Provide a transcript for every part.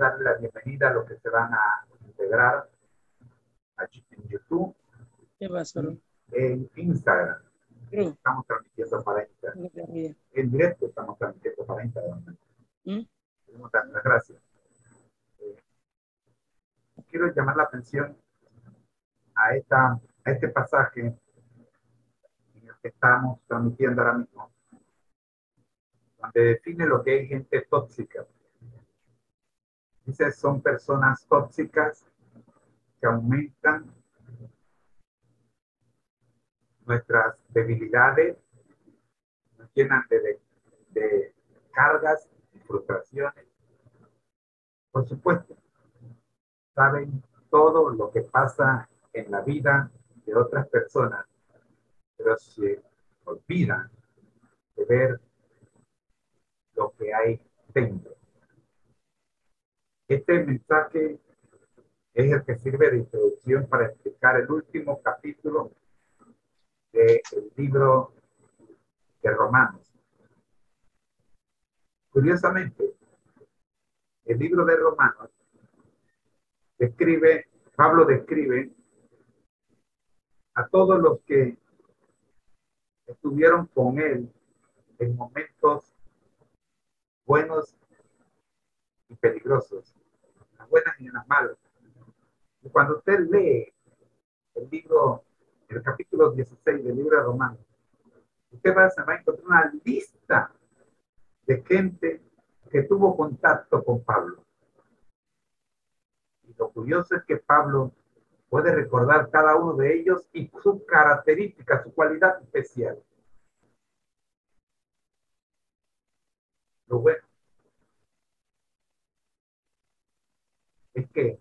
darle la bienvenida a los que se van a integrar en YouTube, ¿Qué pasó? en Instagram. Creo. Estamos transmitiendo para Instagram. En directo estamos transmitiendo para Instagram. Queremos dar las gracias. Quiero llamar la atención a este pasaje en el que estamos transmitiendo ahora mismo, donde define lo que es gente tóxica. Dice, son personas tóxicas que aumentan nuestras debilidades, nos llenan de cargas y frustraciones. Por supuesto, saben todo lo que pasa en la vida de otras personas, pero se olvidan de ver lo que hay dentro. Este mensaje es el que sirve de introducción para explicar el último capítulo del libro de Romanos. Curiosamente, el libro de Romanos Pablo describe a todos los que estuvieron con él en momentos buenos y peligrosos, en las buenas y en las malas. Y cuando usted lee el capítulo 16 del libro de Romanos, usted se va a encontrar una lista de gente que tuvo contacto con Pablo. Y lo curioso es que Pablo puede recordar cada uno de ellos y su característica, su cualidad especial. Lo bueno es que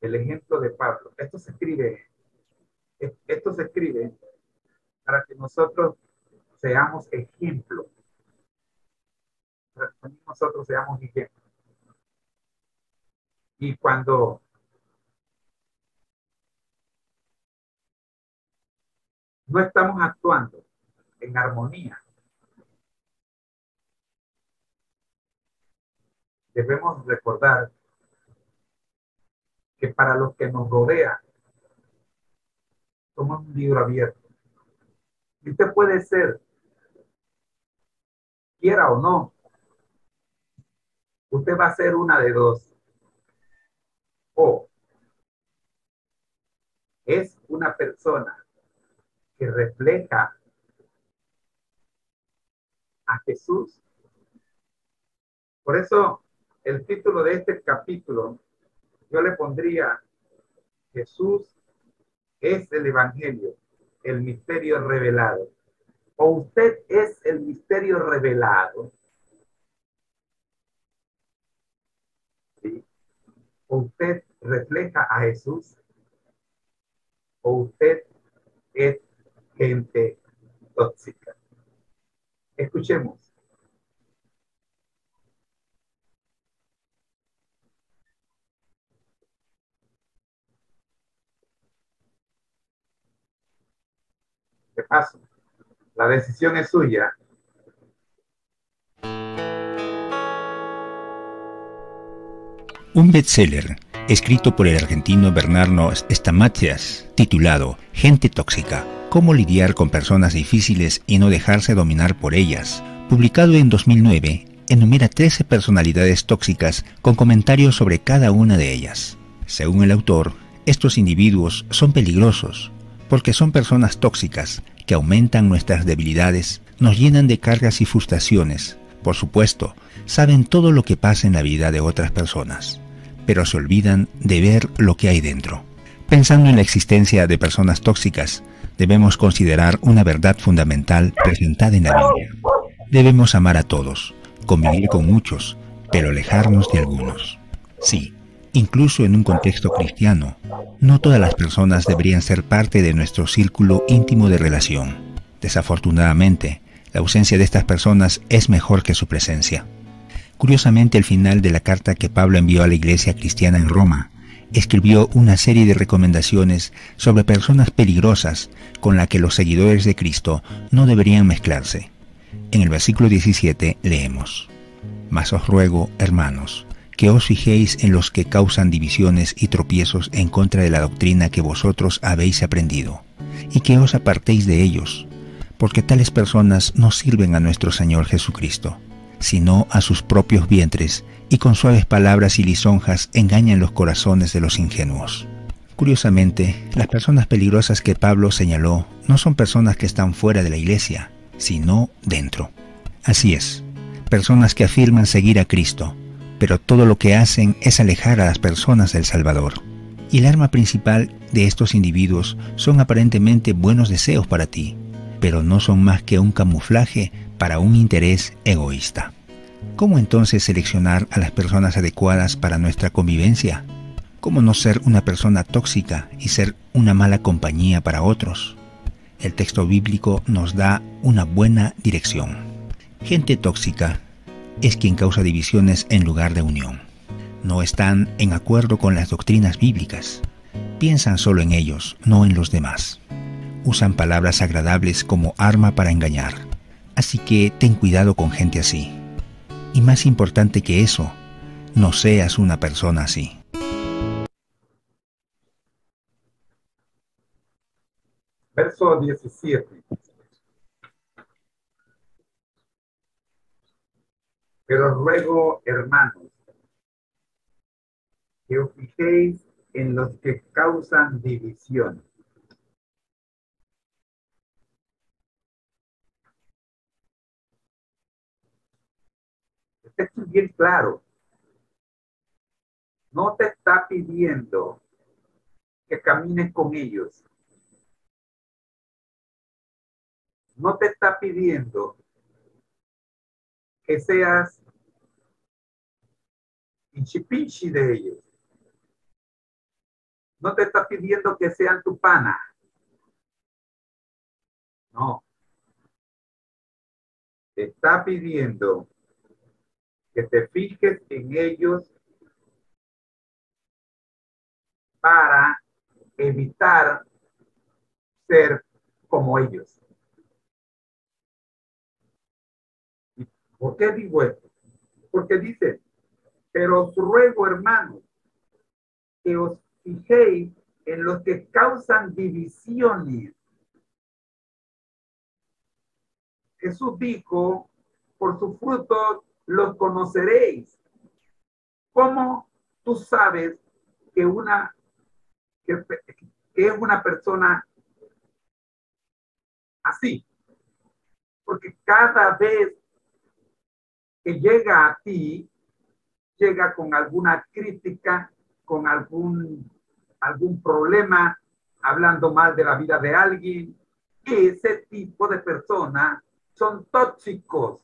el ejemplo de Pablo, esto se escribe para que nosotros seamos ejemplos. Para que nosotros seamos ejemplos. Y cuando no estamos actuando en armonía, debemos recordar que para los que nos rodean, somos un libro abierto. Y usted puede ser, quiera o no, usted va a ser una de dos. O es una persona que refleja a Jesús. Por eso el título de este capítulo yo le pondría: Jesús es el Evangelio, el misterio revelado. O usted es el misterio revelado, ¿sí? O usted refleja a Jesús, o usted es gente tóxica. Escuchemos. De paso, la decisión es suya. Un bestseller escrito por el argentino Bernardo Stamatias, titulado Gente tóxica, cómo lidiar con personas difíciles y no dejarse dominar por ellas, publicado en 2009, enumera 13 personalidades tóxicas con comentarios sobre cada una de ellas. Según el autor, estos individuos son peligrosos porque son personas tóxicas que aumentan nuestras debilidades, nos llenan de cargas y frustraciones. Por supuesto, saben todo lo que pasa en la vida de otras personas, pero se olvidan de ver lo que hay dentro. Pensando en la existencia de personas tóxicas, debemos considerar una verdad fundamental presentada en la Biblia. Debemos amar a todos, convivir con muchos, pero alejarnos de algunos. Sí, incluso en un contexto cristiano, no todas las personas deberían ser parte de nuestro círculo íntimo de relación. Desafortunadamente, la ausencia de estas personas es mejor que su presencia. Curiosamente, al final de la carta que Pablo envió a la iglesia cristiana en Roma, escribió una serie de recomendaciones sobre personas peligrosas con las que los seguidores de Cristo no deberían mezclarse. En el versículo 17 leemos: Mas os ruego, hermanos, que os fijéis en los que causan divisiones y tropiezos en contra de la doctrina que vosotros habéis aprendido, y que os apartéis de ellos, porque tales personas no sirven a nuestro Señor Jesucristo, sino a sus propios vientres, y con suaves palabras y lisonjas engañan los corazones de los ingenuos. Curiosamente, las personas peligrosas que Pablo señaló no son personas que están fuera de la iglesia, sino dentro. Así es, personas que afirman seguir a Cristo, pero todo lo que hacen es alejar a las personas del Salvador. Y el arma principal de estos individuos son aparentemente buenos deseos para ti, pero no son más que un camuflaje para un interés egoísta. ¿Cómo entonces seleccionar a las personas adecuadas para nuestra convivencia? ¿Cómo no ser una persona tóxica y ser una mala compañía para otros? El texto bíblico nos da una buena dirección. Gente tóxica es quien causa divisiones en lugar de unión. No están en acuerdo con las doctrinas bíblicas. Piensan solo en ellos, no en los demás. Usan palabras agradables como arma para engañar. Así que ten cuidado con gente así. Y más importante que eso, no seas una persona así. Verso 17. Pero ruego, hermanos, que os fijéis en los que causan división. Esto es bien claro. No te está pidiendo que camines con ellos. No te está pidiendo que seas hinchipinchi de ellos. No te está pidiendo que sean tu pana. No. Te está pidiendo que te fijes en ellos para evitar ser como ellos. ¿Y por qué digo esto? Porque dice, pero os ruego, hermanos, que os fijéis en los que causan divisiones. Jesús dijo, por sus frutos los conoceréis. ¿Cómo tú sabes que que es una persona así? Porque cada vez que llega a ti, llega con alguna crítica, con algún problema, hablando mal de la vida de alguien. Ese tipo de personas son tóxicos.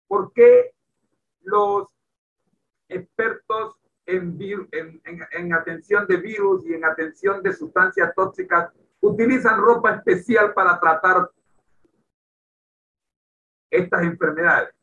¿Por qué los expertos en atención de virus y en atención de sustancias tóxicas utilizan ropa especial para tratar estas enfermedades?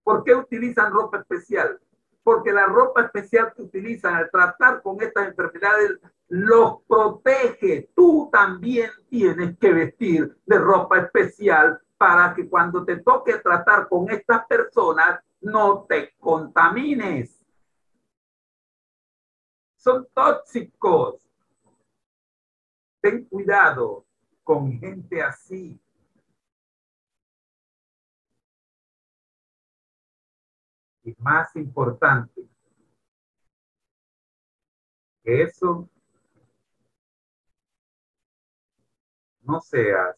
¿Por qué utilizan ropa especial? Porque la ropa especial que utilizan al tratar con estas enfermedades los protege. Tú también tienes que vestir de ropa especial para que cuando te toque tratar con estas personas no te contamines. Son tóxicos. Ten cuidado con gente así. Y más importante que eso, no seas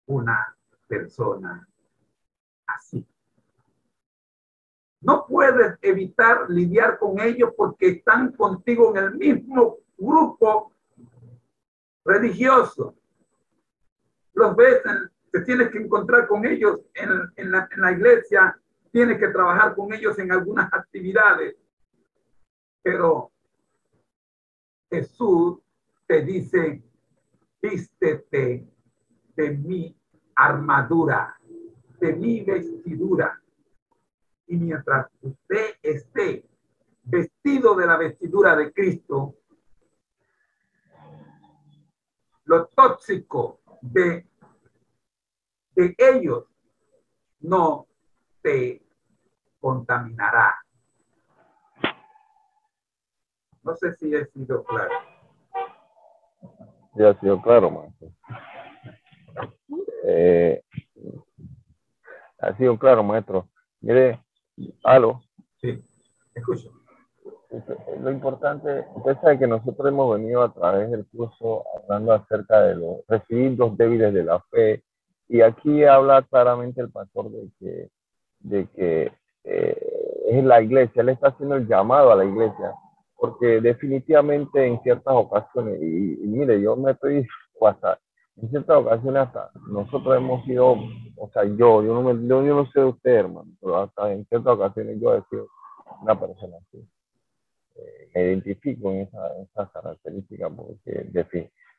una persona así. No puedes evitar lidiar con ellos porque están contigo en el mismo grupo religioso. Los ves, te tienes que encontrar con ellos en la iglesia, tienes que trabajar con ellos en algunas actividades. Pero Jesús te dice, vístete de mi armadura, de mi vestidura. Y mientras usted esté vestido de la vestidura de Cristo, lo tóxico de ellos no te contaminará. No sé si he sido claro. Ya ha sido claro, maestro. Ha sido claro, maestro. Mire, aló. Sí, escucho. Lo importante, usted sabe que nosotros hemos venido a través del curso hablando acerca de los recibir débiles de la fe, y aquí habla claramente el pastor de que es la iglesia, él está haciendo el llamado a la iglesia, porque definitivamente en ciertas ocasiones, y mire, yo me estoy hasta, en ciertas ocasiones hasta nosotros hemos sido, o sea, yo no sé de usted, hermano, pero hasta en ciertas ocasiones yo he sido una persona así. Me identifico en esa característica, porque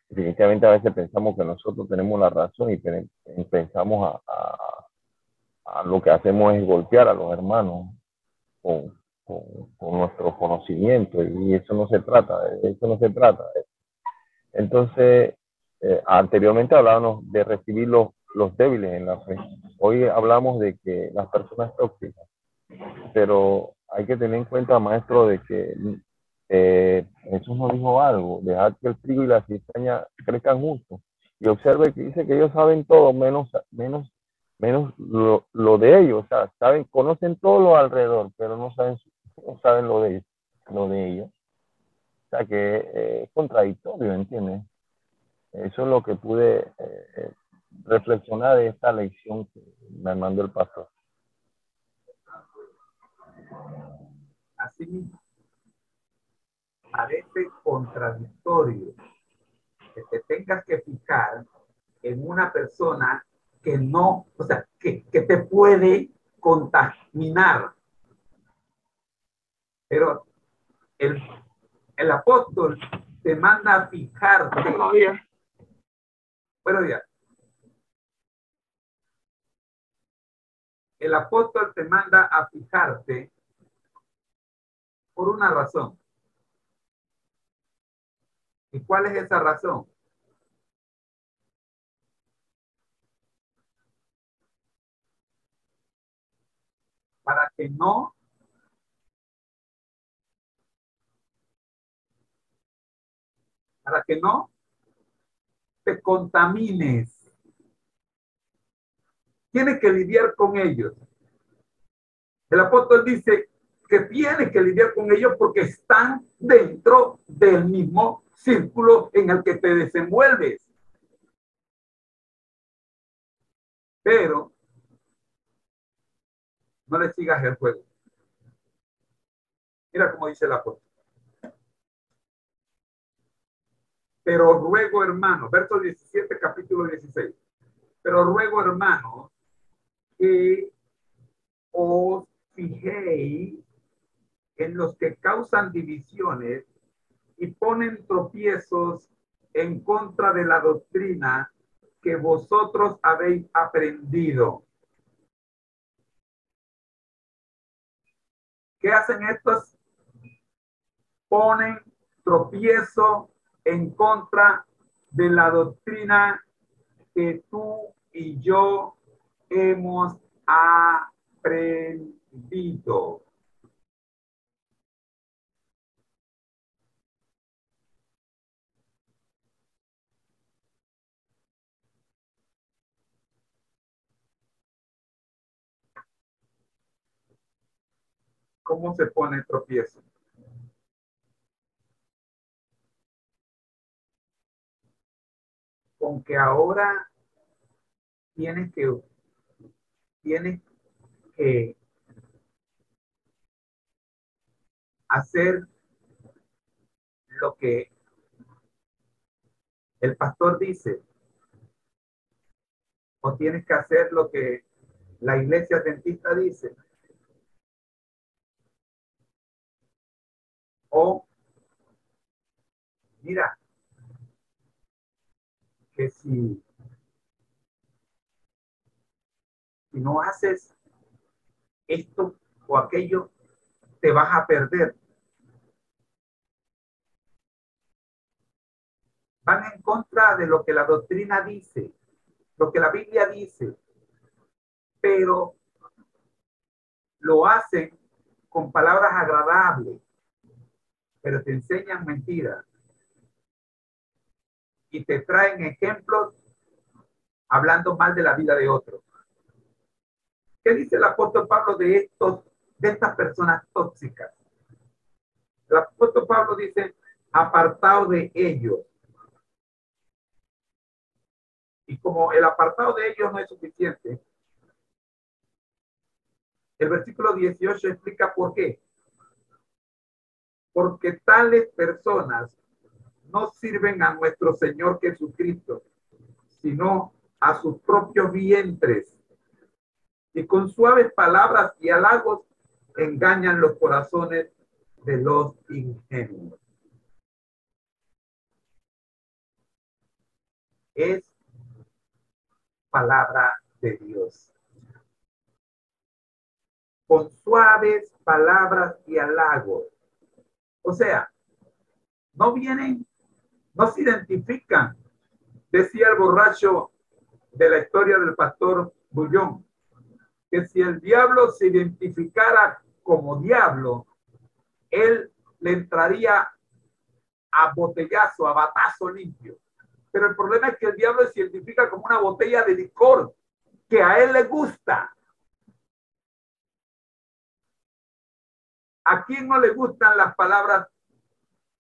definitivamente a veces pensamos que nosotros tenemos la razón y pensamos a lo que hacemos es golpear a los hermanos con, con, con nuestro conocimiento, y eso no se trata, de eso no se trata. Entonces, anteriormente hablábamos de recibir los débiles en la fe. Hoy hablamos de que las personas tóxicas, pero hay que tener en cuenta, maestro, de que Jesús nos dijo algo: dejad que el trigo y la cizaña crezcan juntos. Y observe que dice que ellos saben todo, menos lo de ellos. O sea, conocen todo lo alrededor, pero no saben lo de ellos. O sea, que es contradictorio, ¿entiendes? Eso es lo que pude reflexionar de esta lección que me mandó el pastor. Así mismo, parece contradictorio que te tengas que fijar en una persona que no, o sea, que te puede contaminar. Pero el, el apóstol te manda a fijarte. Buenos días. Buenos días. El apóstol te manda a fijarte por una razón. ¿Y cuál es esa razón? Para que no te contamines. Tienes que lidiar con ellos. El apóstol dice que tienes que lidiar con ellos porque están dentro del mismo círculo en el que te desenvuelves. Pero no le sigas el juego. Mira cómo dice el apóstol. Pero ruego, hermano, verso 17, capítulo 16. Pero ruego, hermano, que os fijéis en los que causan divisiones y ponen tropiezos en contra de la doctrina que vosotros habéis aprendido. ¿Qué hacen estos? Ponen tropiezo en contra de la doctrina que tú y yo hemos aprendido. ¿Cómo se pone tropiezo? Con que ahora tienes que hacer lo que el pastor dice, o tienes que hacer lo que la iglesia adventista dice, o mira, que si no haces esto o aquello, te vas a perder. Van en contra de lo que la doctrina dice, lo que la Biblia dice. pero lo hacen con palabras agradables, pero te enseñan mentiras y te traen ejemplos hablando mal de la vida de otros. ¿Qué dice el apóstol Pablo de estas personas tóxicas? El apóstol Pablo dice, apartado de ellos. Y como el apartado de ellos no es suficiente, el versículo 18 explica por qué. Porque tales personas no sirven a nuestro Señor Jesucristo, sino a sus propios vientres. Y con suaves palabras y halagos engañan los corazones de los ingenuos. Es palabra de Dios. Con suaves palabras y halagos. O sea, no vienen, no se identifican. Decía el borracho de la historia del pastor Bullón, que si el diablo se identificara como diablo, él le entraría a botellazo, a batazo limpio. Pero el problema es que el diablo se identifica como una botella de licor que a él le gusta. ¿A quién no le gustan las palabras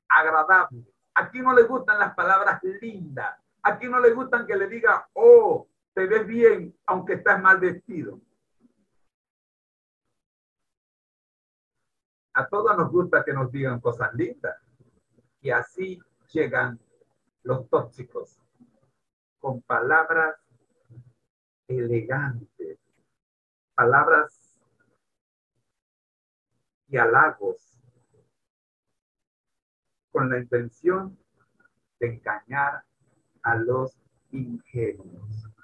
agradables? ¿A quién no le gustan las palabras lindas? ¿A quién no le gustan que le diga, oh, te ves bien aunque estás mal vestido? A todos nos gusta que nos digan cosas lindas. Y así llegan los tóxicos con palabras elegantes, palabras y halagos, con la intención de engañar a los ingenuos.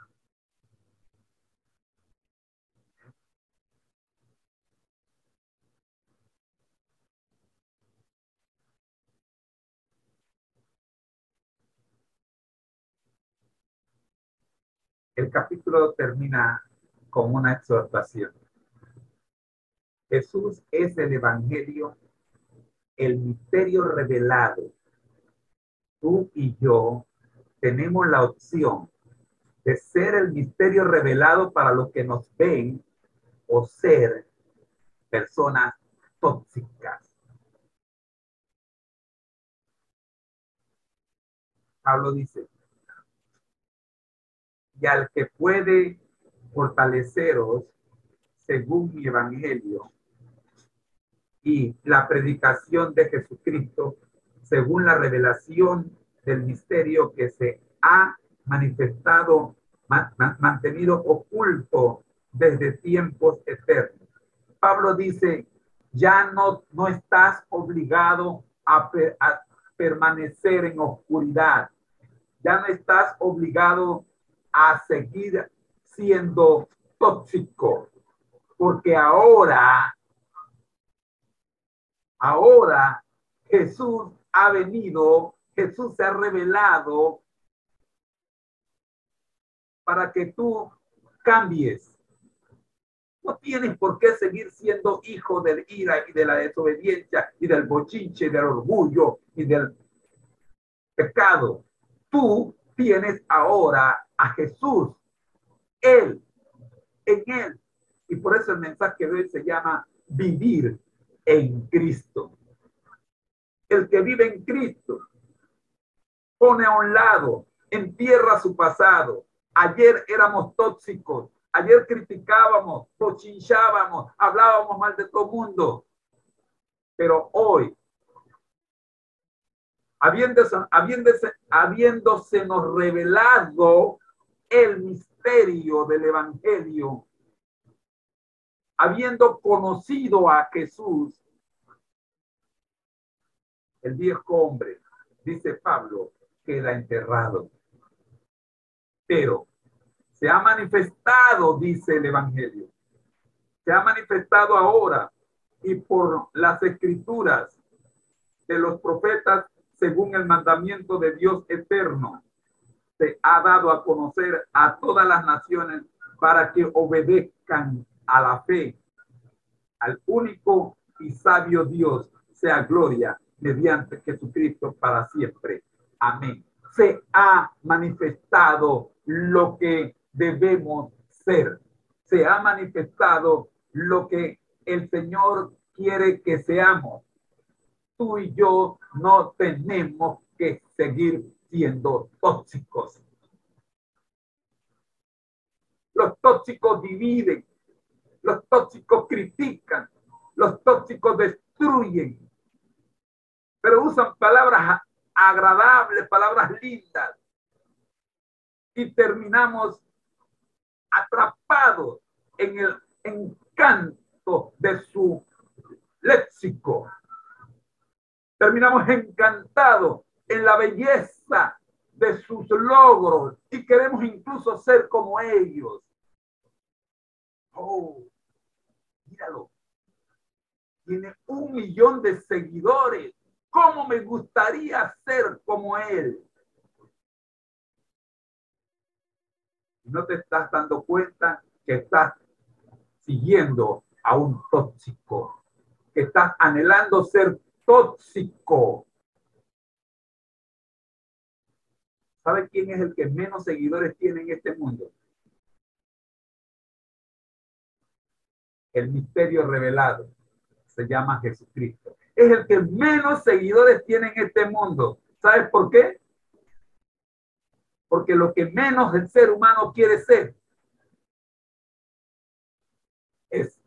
El capítulo termina con una exhortación. Jesús es el evangelio, el misterio revelado. Tú y yo tenemos la opción de ser el misterio revelado para los que nos ven o ser personas tóxicas. Pablo dice, y al que puede fortaleceros según mi evangelio y la predicación de Jesucristo, según la revelación del misterio que se ha manifestado, mantenido oculto desde tiempos eternos. Pablo dice, ya no estás obligado a permanecer en oscuridad. Ya no estás obligado a seguir siendo tóxico, porque ahora Jesús ha venido, Jesús se ha revelado para que tú cambies. No tienes por qué seguir siendo hijo del ira y de la desobediencia y del bochinche, del orgullo y del pecado. Tú tienes ahora a Jesús, Él, en Él. Y por eso el mensaje de hoy se llama vivir en Cristo. El que vive en Cristo pone a un lado, entierra su pasado. Ayer éramos tóxicos, ayer criticábamos, bochinchábamos, hablábamos mal de todo el mundo. Pero hoy, habiéndosenos revelado el misterio del evangelio, habiendo conocido a Jesús, el viejo hombre, dice Pablo, queda enterrado. Pero se ha manifestado, dice el evangelio, se ha manifestado ahora y por las escrituras de los profetas, según el mandamiento de Dios eterno, se ha dado a conocer a todas las naciones para que obedezcan a la fe, al único y sabio Dios, sea gloria mediante Jesucristo para siempre. Amén. Se ha manifestado lo que debemos ser. Se ha manifestado lo que el Señor quiere que seamos. Tú y yo no tenemos que seguir siendo tóxicos. Los tóxicos dividen, los tóxicos critican, los tóxicos destruyen, pero usan palabras agradables, palabras lindas, y terminamos atrapados en el encanto de su léxico. Terminamos encantados en la belleza de sus logros y queremos incluso ser como ellos. Oh, míralo. Tiene 1 millón de seguidores. ¿Cómo me gustaría ser como él? No te estás dando cuenta que estás siguiendo a un tóxico, que estás anhelando ser tóxico. ¿Sabe quién es el que menos seguidores tiene en este mundo? El misterio revelado se llama Jesucristo. Es el que menos seguidores tiene en este mundo. ¿Sabes por qué? Porque lo que menos el ser humano quiere ser es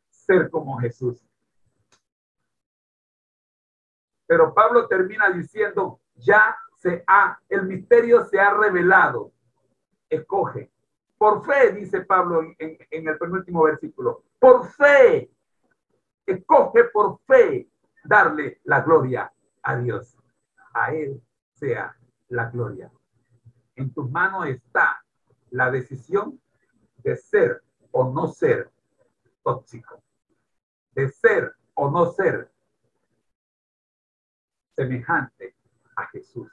ser como Jesús. Pero Pablo termina diciendo, el misterio se ha revelado. Escoge. Por fe, dice Pablo en el penúltimo versículo. Por fe. Escoge por fe darle la gloria a Dios. A Él sea la gloria. En tus manos está la decisión de ser o no ser tóxico. De ser o no ser semejante a Jesús.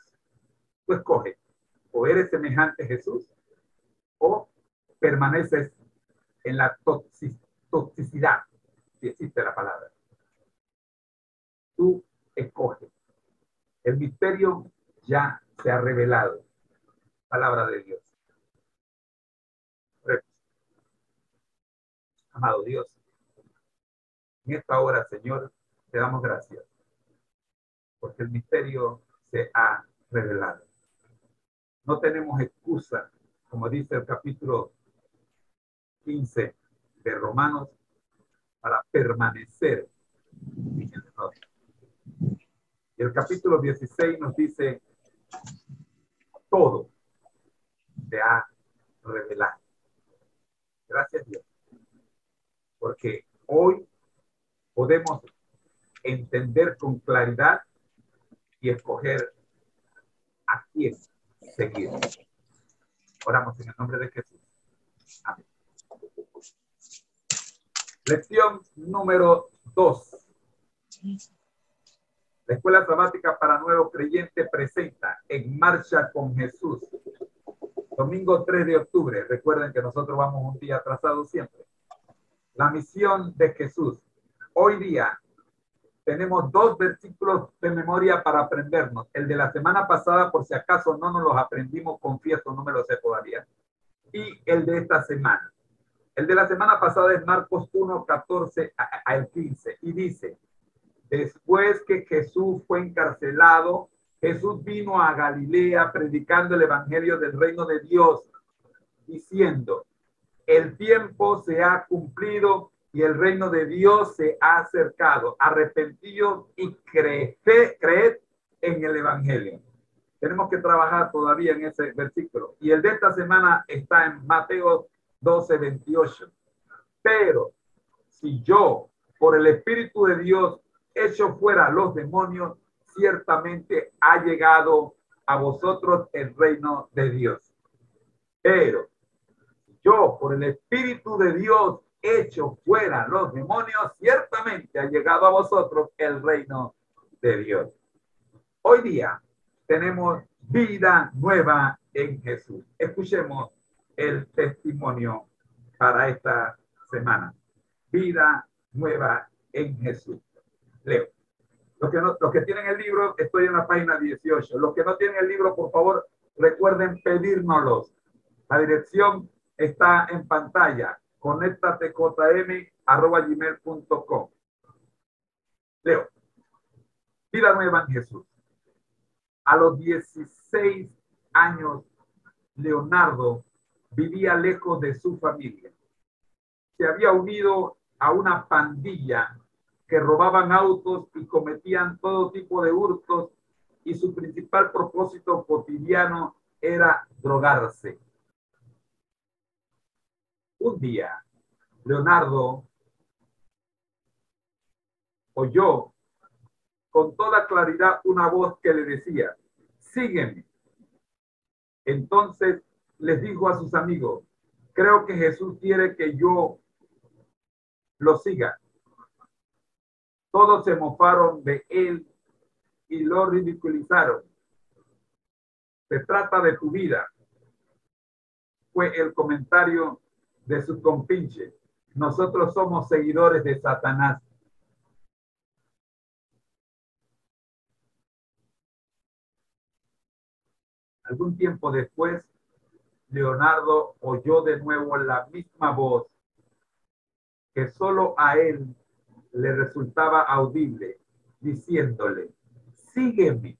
Tú escoges. O eres semejante a Jesús o permaneces en la toxicidad, si existe la palabra. Tú escoges. El misterio ya se ha revelado. Palabra de Dios. Amado Dios, en esta hora, Señor, te damos gracias porque el misterio se ha revelado. No tenemos excusa, como dice el capítulo 15 de Romanos, para permanecer en el error. Y el capítulo 16 nos dice, todo se ha revelado. Gracias, Dios, porque hoy podemos entender con claridad y escoger a quién seguir. Oramos en el nombre de Jesús. Amén. Lección número 2. La Escuela Sabática para Nuevo Creyente presenta En Marcha con Jesús. Domingo 3 de octubre. Recuerden que nosotros vamos un día atrasado siempre. La misión de Jesús. Hoy día tenemos 2 versículos de memoria para aprendernos. El de la semana pasada, por si acaso no nos los aprendimos, confieso, no me lo sé todavía. Y el de esta semana. El de la semana pasada es Marcos 1, 14 al 15. Y dice, después que Jesús fue encarcelado, Jesús vino a Galilea predicando el evangelio del reino de Dios, diciendo, el tiempo se ha cumplido y el reino de Dios se ha acercado. Arrepentidos y creed en el evangelio. Tenemos que trabajar todavía en ese versículo. Y el de esta semana está en Mateo 12, 28. Pero si yo, por el Espíritu de Dios, echo fuera los demonios, ciertamente ha llegado a vosotros el reino de Dios. Pero yo, por el Espíritu de Dios, echo fuera los demonios, ciertamente ha llegado a vosotros el reino de Dios. Hoy día tenemos vida nueva en Jesús. Escuchemos el testimonio para esta semana. Vida nueva en Jesús. Leo. Los que tienen el libro, estoy en la página 18. Los que no tienen el libro, por favor, recuerden pedírnoslos. La dirección está en pantalla. conéctatejm@gmail.com. Leo. Vida nueva en Jesús. A los 16 años, Leonardo vivía lejos de su familia. Se había unido a una pandilla que robaban autos y cometían todo tipo de hurtos, y su principal propósito cotidiano era drogarse. Un día, Leonardo oyó con toda claridad una voz que le decía: sígueme. Entonces les dijo a sus amigos: creo que Jesús quiere que yo lo siga. Todos se mofaron de él y lo ridiculizaron. Se trata de tu vida, fue el comentario de su compinche. Nosotros somos seguidores de Satanás. Algún tiempo después, Leonardo oyó de nuevo la misma voz que solo a él le resultaba audible, diciéndole: sígueme.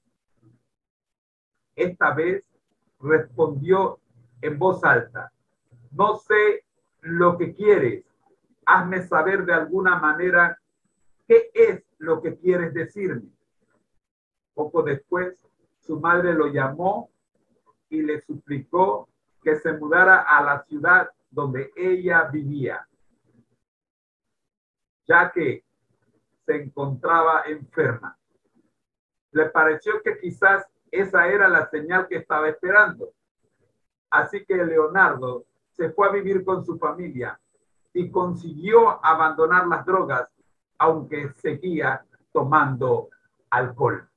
Esta vez respondió en voz alta: no sé lo que quieres. Hazme saber de alguna manera qué es lo que quieres decirme. Poco después, su madre lo llamó y le suplicó que se mudara a la ciudad donde ella vivía, ya que se encontraba enferma. Le pareció que quizás esa era la señal que estaba esperando. Así que Leonardo se fue a vivir con su familia y consiguió abandonar las drogas, aunque seguía tomando alcohol.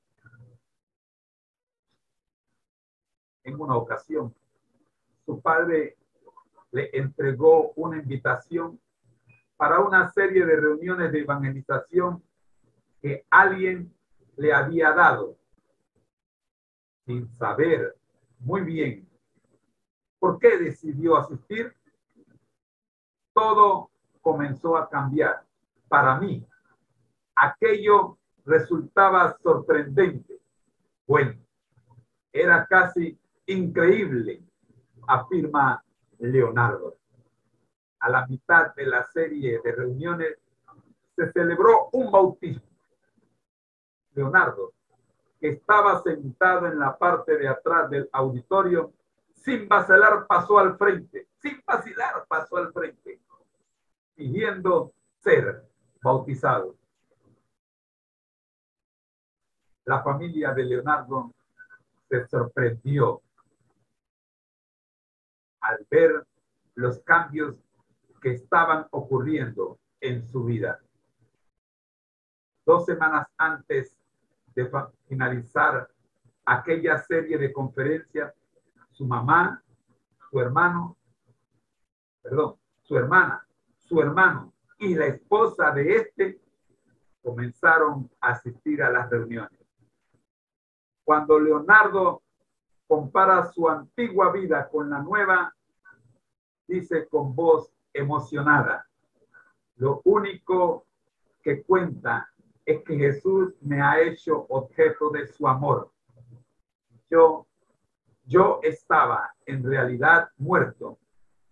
En una ocasión, su padre le entregó una invitación para una serie de reuniones de evangelización que alguien le había dado, sin saber muy bien por qué decidió asistir. Todo comenzó a cambiar. Para mí, aquello resultaba sorprendente. Bueno, era casi increíble, afirma Leonardo. A la mitad de la serie de reuniones se celebró un bautismo. Leonardo, que estaba sentado en la parte de atrás del auditorio, sin vacilar pasó al frente, pidiendo ser bautizado. La familia de Leonardo se sorprendió al ver los cambios que estaban ocurriendo en su vida. 2 semanas antes de finalizar aquella serie de conferencias, su mamá, su hermana, su hermano y la esposa de este comenzaron a asistir a las reuniones. Cuando Leonardo compara su antigua vida con la nueva, dice con voz emocionada: lo único que cuenta es que Jesús me ha hecho objeto de su amor. Yo estaba en realidad muerto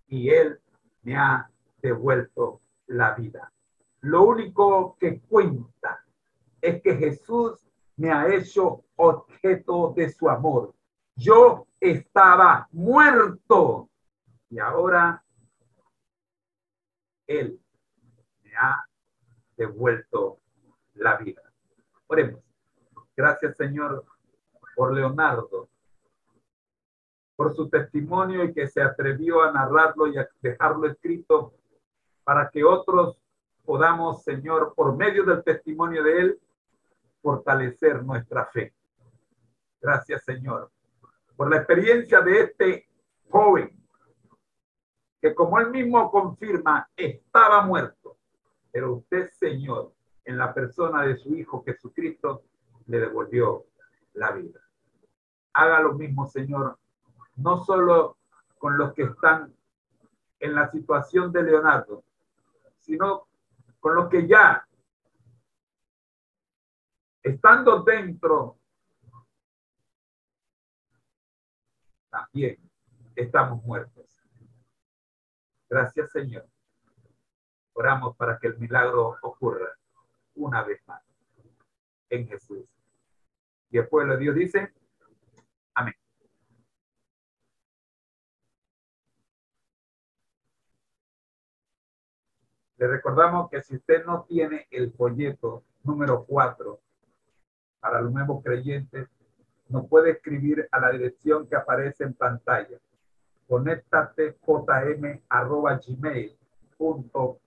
y Él me ha devuelto la vida. Lo único que cuenta es que Jesús me ha hecho objeto de su amor. Yo estaba muerto y ahora Él me ha devuelto la vida. Oremos. Gracias, Señor, por Leonardo, por su testimonio y que se atrevió a narrarlo y a dejarlo escrito para que otros podamos, Señor, por medio del testimonio de él, fortalecer nuestra fe. Gracias, Señor, por la experiencia de este joven que como él mismo confirma, estaba muerto, pero usted, Señor, en la persona de su Hijo Jesucristo, le devolvió la vida. Haga lo mismo, Señor, no solo con los que están en la situación de Leonardo, sino con los que ya, estando dentro, también estamos muertos. Gracias, Señor. Oramos para que el milagro ocurra una vez más en Jesús. Y el pueblo de Dios dice, amén. Le recordamos que si usted no tiene el folleto número 4 para los nuevos creyentes, nos puede escribir a la dirección que aparece en pantalla. conéctatejm@gmail.com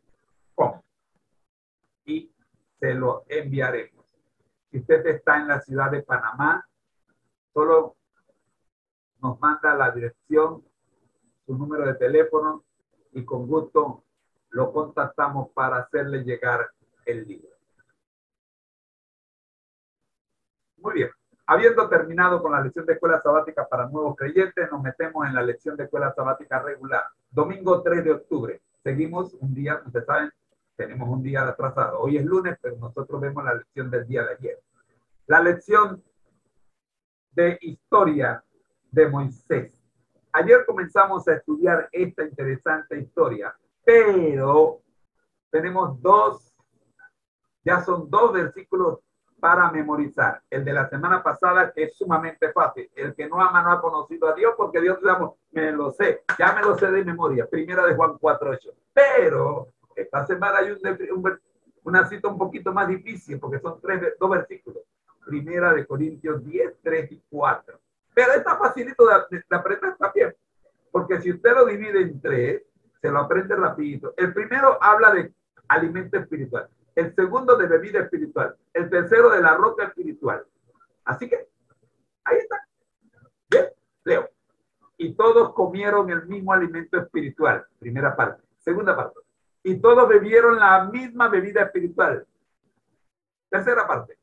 y se lo enviaremos. Si usted está en la ciudad de Panamá, solo nos manda la dirección, su número de teléfono y con gusto lo contactamos para hacerle llegar el libro. Muy bien. Habiendo terminado con la lección de escuela sabática para nuevos creyentes, nos metemos en la lección de escuela sabática regular. Domingo 3 de octubre. Seguimos un día, ustedes saben, tenemos un día atrasado. Hoy es lunes, pero nosotros vemos la lección del día de ayer. La lección de historia de Moisés. Ayer comenzamos a estudiar esta interesante historia, pero tenemos ya son dos versículos para memorizar. El de la semana pasada, que es sumamente fácil. El que no ama no ha conocido a Dios, porque Dios, digamos, me lo sé, ya me lo sé de memoria. Primera de Juan 4:8. Pero esta semana hay una cita un poquito más difícil, porque son dos versículos. Primera de Corintios 10, 3 y 4. Pero está facilito de aprender también, porque si usted lo divide en tres, se lo aprende rapidito. El primero habla de alimento espiritual. El segundo de bebida espiritual. El tercero de la roca espiritual. Así que, ahí está. Bien, leo. Y todos comieron el mismo alimento espiritual. Primera parte. Segunda parte. Y todos bebieron la misma bebida espiritual. Tercera parte.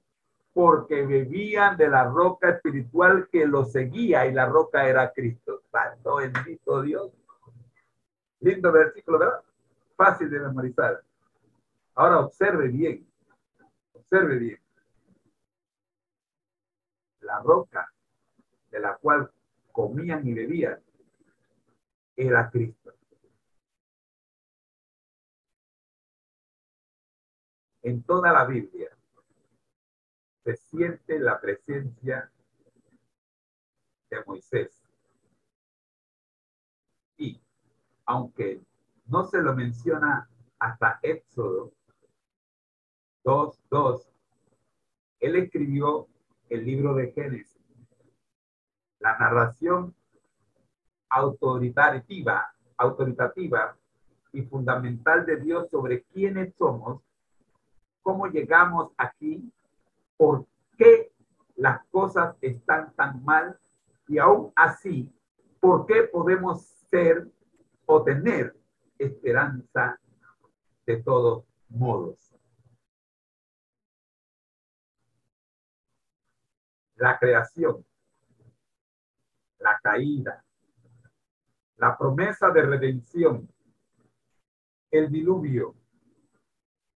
Porque bebían de la roca espiritual que los seguía, y la roca era Cristo. Santo, bendito Dios. Lindo versículo, ¿verdad? Fácil de memorizar. Ahora observe bien. Observe bien. La roca de la cual comían y bebían era Cristo. En toda la Biblia se siente la presencia de Moisés. Y aunque no se lo menciona hasta Éxodo 2:2, él escribió el libro de Génesis. La narración autoritativa y fundamental de Dios sobre quiénes somos, cómo llegamos aquí, por qué las cosas están tan mal y aún así, por qué podemos ser o tener esperanza de todos modos. La creación, la caída, la promesa de redención, el diluvio,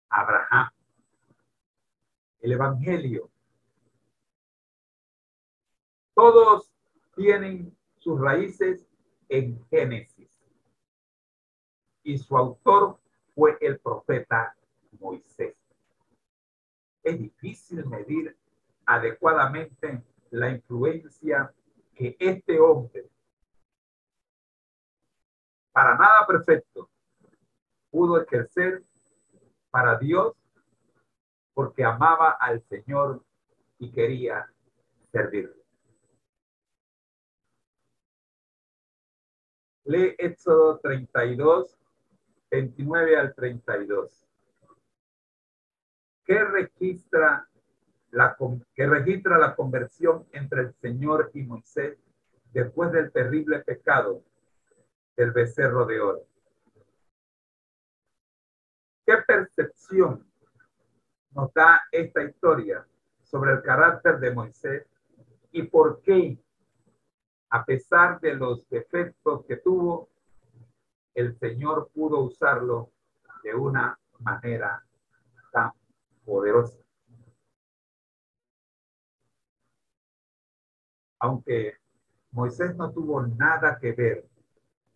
Abraham, el evangelio, todos tienen sus raíces en Génesis. Y su autor fue el profeta Moisés. Es difícil medir adecuadamente la influencia que este hombre, para nada perfecto, pudo ejercer para Dios, porque amaba al Señor y quería servirle. Lee Éxodo 32, 29 al 32. Que registra la conversión entre el Señor y Moisés después del terrible pecado del becerro de oro. ¿Qué percepción nos da esta historia sobre el carácter de Moisés y por qué, a pesar de los defectos que tuvo, el Señor pudo usarlo de una manera tan poderosa? Aunque Moisés no tuvo nada que ver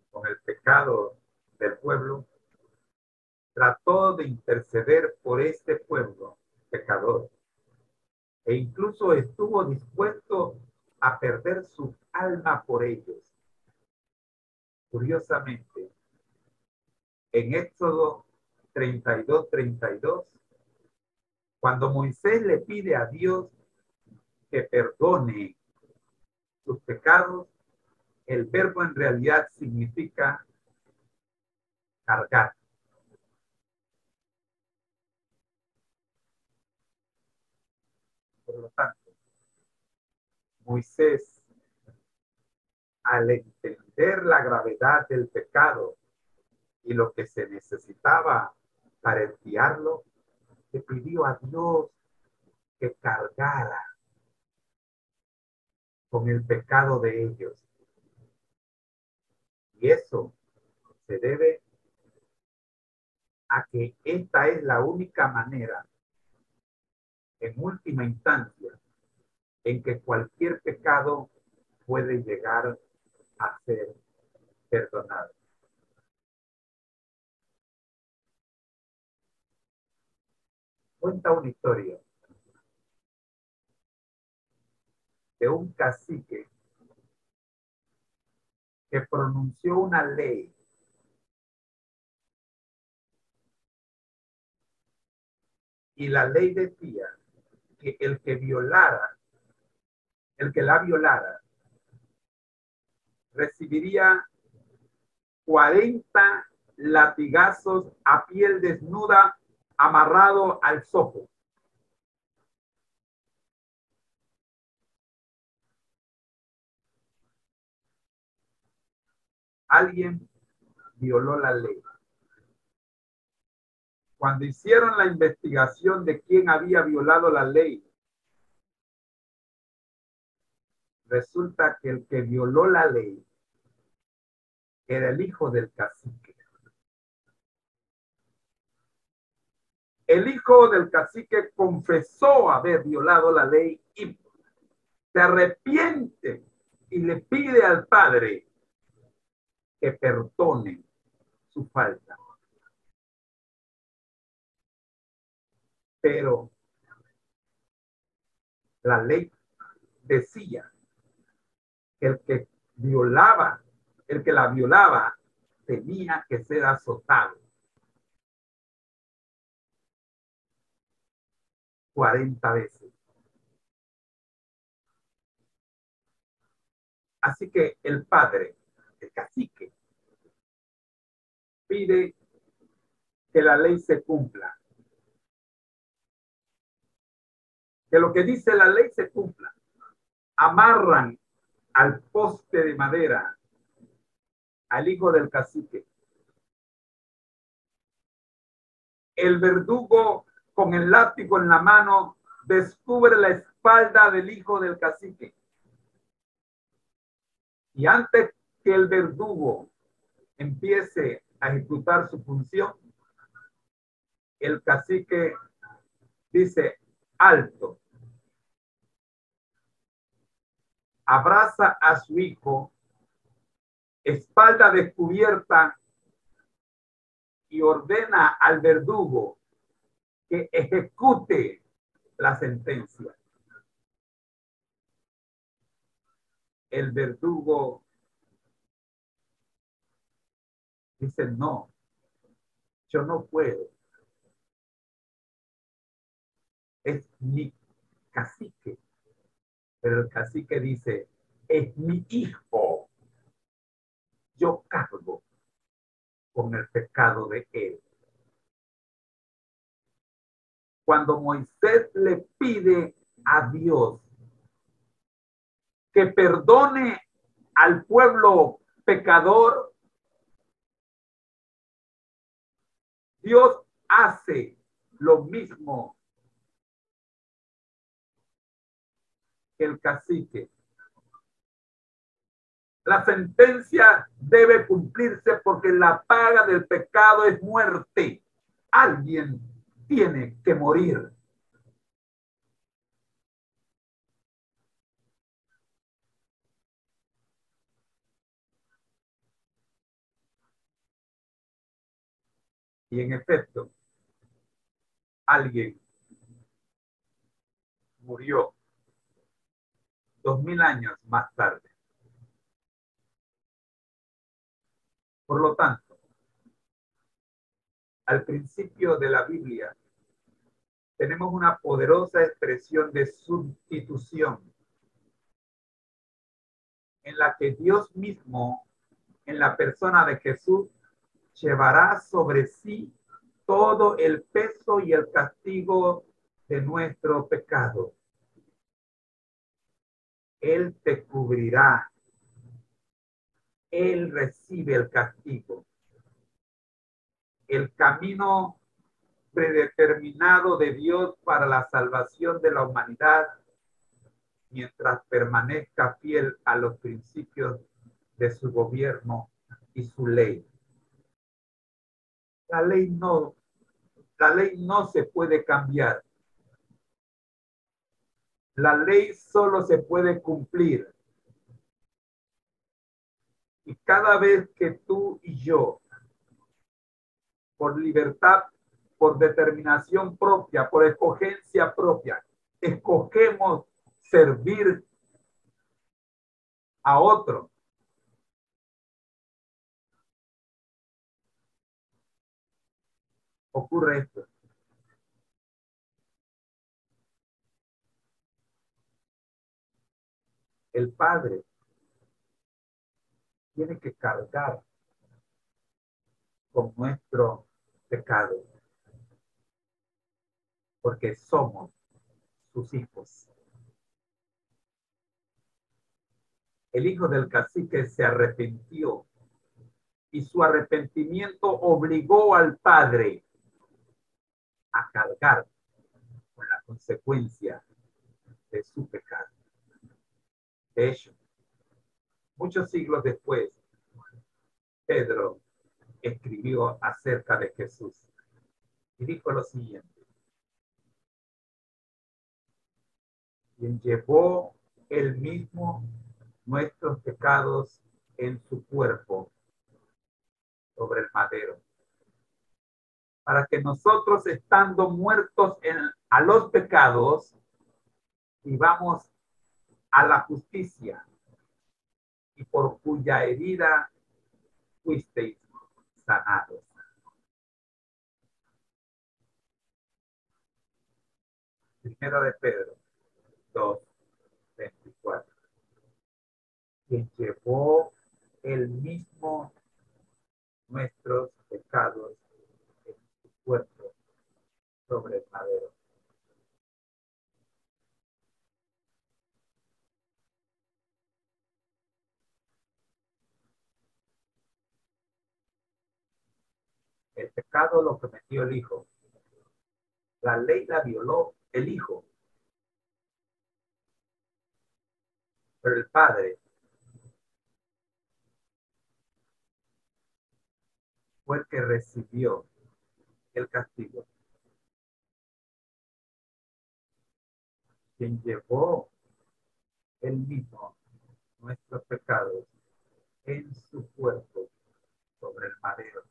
con el pecado del pueblo, trató de interceder por este pueblo pecador e incluso estuvo dispuesto a perder su alma por ellos. Curiosamente, en Éxodo 32, cuando Moisés le pide a Dios que perdone sus pecados, el verbo en realidad significa cargar. Por lo tanto, Moisés, al entender la gravedad del pecado y lo que se necesitaba para expiarlo, le pidió a Dios que cargara con el pecado de ellos. Y eso se debe a que esta es la única manera, en última instancia, en que cualquier pecado puede llegar a ser perdonado. Cuenta una historia de un cacique que pronunció una ley y la ley decía que el que la violara, recibiría 40 latigazos a piel desnuda amarrado al zopo. Alguien violó la ley. Cuando hicieron la investigación de quién había violado la ley, resulta que el que violó la ley era el hijo del cacique. El hijo del cacique confesó haber violado la ley y se arrepiente y le pide al padre que perdone su falta. Pero la ley decía que el que la violaba tenía que ser azotado 40 veces. Así que el padre, el cacique, pide que la ley se cumpla. Que lo que dice la ley se cumpla. Amarran al poste de madera al hijo del cacique. El verdugo, con el látigo en la mano, descubre la espalda del hijo del cacique. Y antes que el verdugo empiece a ejecutar su función, el cacique dice: alto. Abraza a su hijo, espalda descubierta, y ordena al verdugo que ejecute la sentencia. El verdugo dice: no, yo no puedo. Es mi cacique. Pero el cacique dice: es mi hijo. Yo cargo con el pecado de él. Cuando Moisés le pide a Dios que perdone al pueblo pecador, Dios hace lo mismo que el cacique, la sentencia debe cumplirse porque la paga del pecado es muerte. Alguien tiene que morir. Y en efecto, alguien murió 2000 años más tarde. Por lo tanto, al principio de la Biblia tenemos una poderosa expresión de sustitución en la que Dios mismo, en la persona de Jesús, llevará sobre sí todo el peso y el castigo de nuestro pecado. Él te cubrirá. Él recibe el castigo. El camino predeterminado de Dios para la salvación de la humanidad, mientras permanezca fiel a los principios de su gobierno y su ley. La ley no se puede cambiar. La ley solo se puede cumplir. Y cada vez que tú y yo, por libertad, por determinación propia, por escogencia propia, escogemos servir a otro, ocurre esto. El Padre tiene que cargar con nuestro pecado, porque somos sus hijos. El hijo del cacique se arrepintió y su arrepentimiento obligó al Padre a cargar con la consecuencia de su pecado. De hecho, muchos siglos después, Pedro escribió acerca de Jesús y dijo lo siguiente: quien llevó él mismo nuestros pecados en su cuerpo sobre el madero, para que nosotros, estando muertos a los pecados, vivamos a la justicia, y por cuya herida fuisteis sanados. Primero de Pedro 2:24. Quien llevó él mismo nuestros pecados en su cuerpo sobre el madero. El pecado lo cometió el Hijo. La ley la violó el Hijo. Pero el Padre fue el que recibió el castigo. Quien llevó él mismo nuestros pecados en su cuerpo sobre el madero.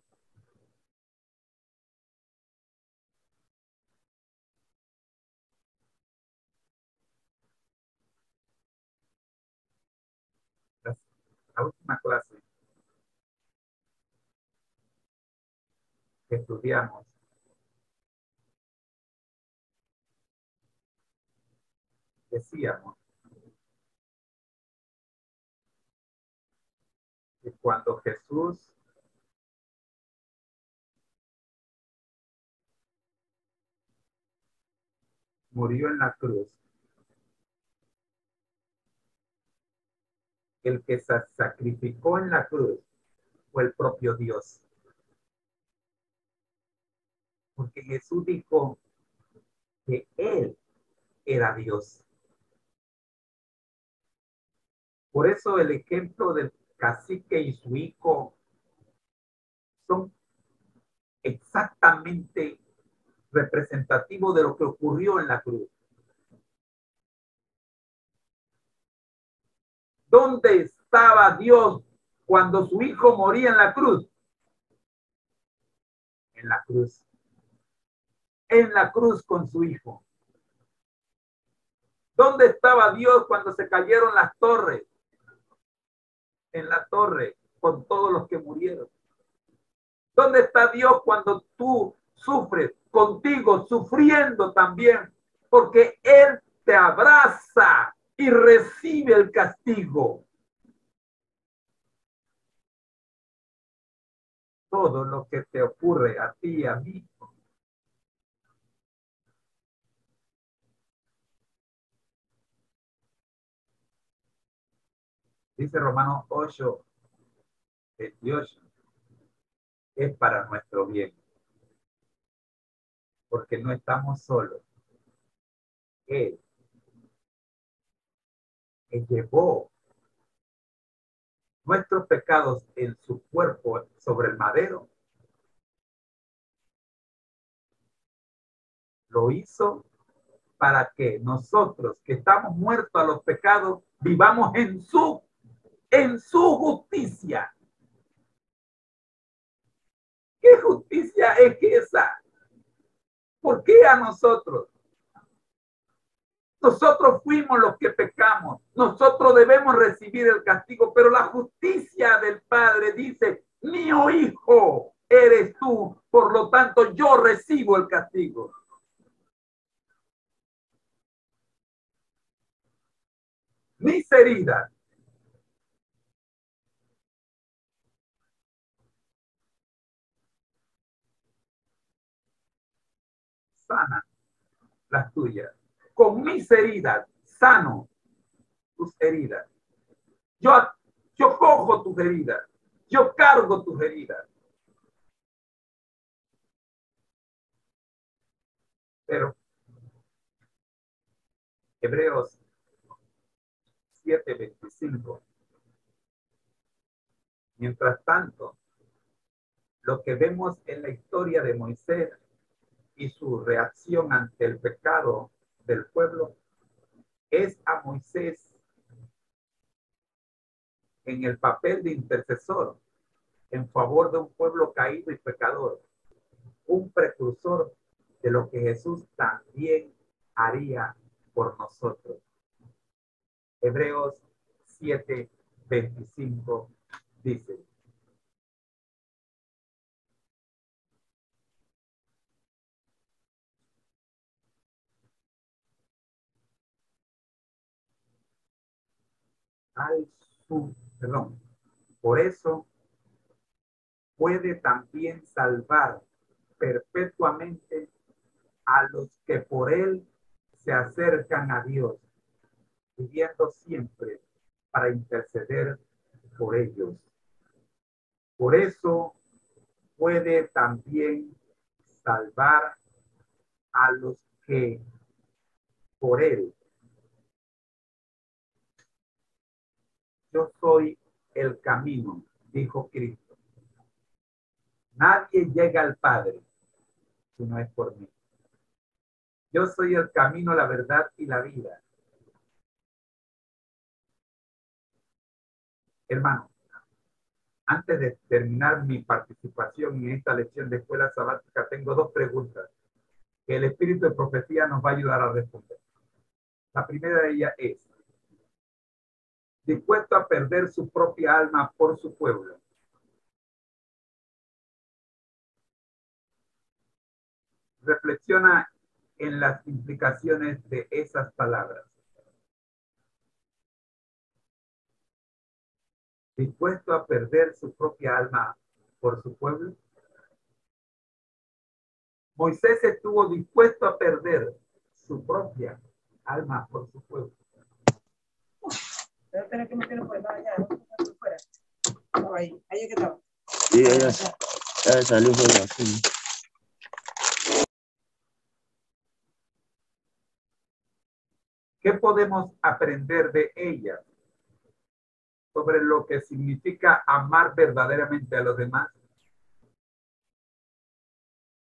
La última clase que estudiamos decíamos que cuando Jesús murió en la cruz, el que se sacrificó en la cruz fue el propio Dios. Porque Jesús dijo que Él era Dios. Por eso el ejemplo del cacique y su hijo son exactamente representativos de lo que ocurrió en la cruz. ¿Dónde estaba Dios cuando su hijo moría en la cruz? En la cruz. En la cruz con su hijo. ¿Dónde estaba Dios cuando se cayeron las torres? En la torre con todos los que murieron. ¿Dónde está Dios cuando tú sufres contigo, sufriendo también? Porque Él te abraza y recibe el castigo. Todo lo que te ocurre a ti y a mí dice Romanos 8, 28, es para nuestro bien. Porque no estamos solos. Él llevó nuestros pecados en su cuerpo sobre el madero. Lo hizo para que nosotros que estamos muertos a los pecados vivamos en su justicia. ¿Qué justicia es esa? ¿Por qué a nosotros? Nosotros fuimos los que pecamos. Nosotros debemos recibir el castigo, pero la justicia del Padre dice, mío hijo eres tú, por lo tanto yo recibo el castigo. Mis heridas sanan las tuyas. Con mis heridas sano tus heridas. Yo cojo tus heridas. Yo cargo tus heridas. Pero Hebreos 7:25. Mientras tanto, lo que vemos en la historia de Moisés y su reacción ante el pecado del pueblo es a Moisés en el papel de intercesor en favor de un pueblo caído y pecador, un precursor de lo que Jesús también haría por nosotros. Hebreos 7:25 dice: por eso puede también salvar perpetuamente a los que por él se acercan a Dios, pidiendo siempre para interceder por ellos. Por eso puede también salvar a los que por él. Yo soy el camino, dijo Cristo. Nadie llega al Padre si no es por mí. Yo soy el camino, la verdad y la vida. Hermano, antes de terminar mi participación en esta lección de escuela sabática, tengo dos preguntas que el espíritu de profecía nos va a ayudar a responder. La primera de ellas es: ¿dispuesto a perder su propia alma por su pueblo? Reflexiona en las implicaciones de esas palabras. ¿Dispuesto a perder su propia alma por su pueblo? Moisés estuvo dispuesto a perder su propia alma por su pueblo. Pero tenés que meterlo por allá, ¿no? Fuera. Ahí es que estaba. Sí, ella salió por aquí. ¿Qué podemos aprender de ellas sobre lo que significa amar verdaderamente a los demás?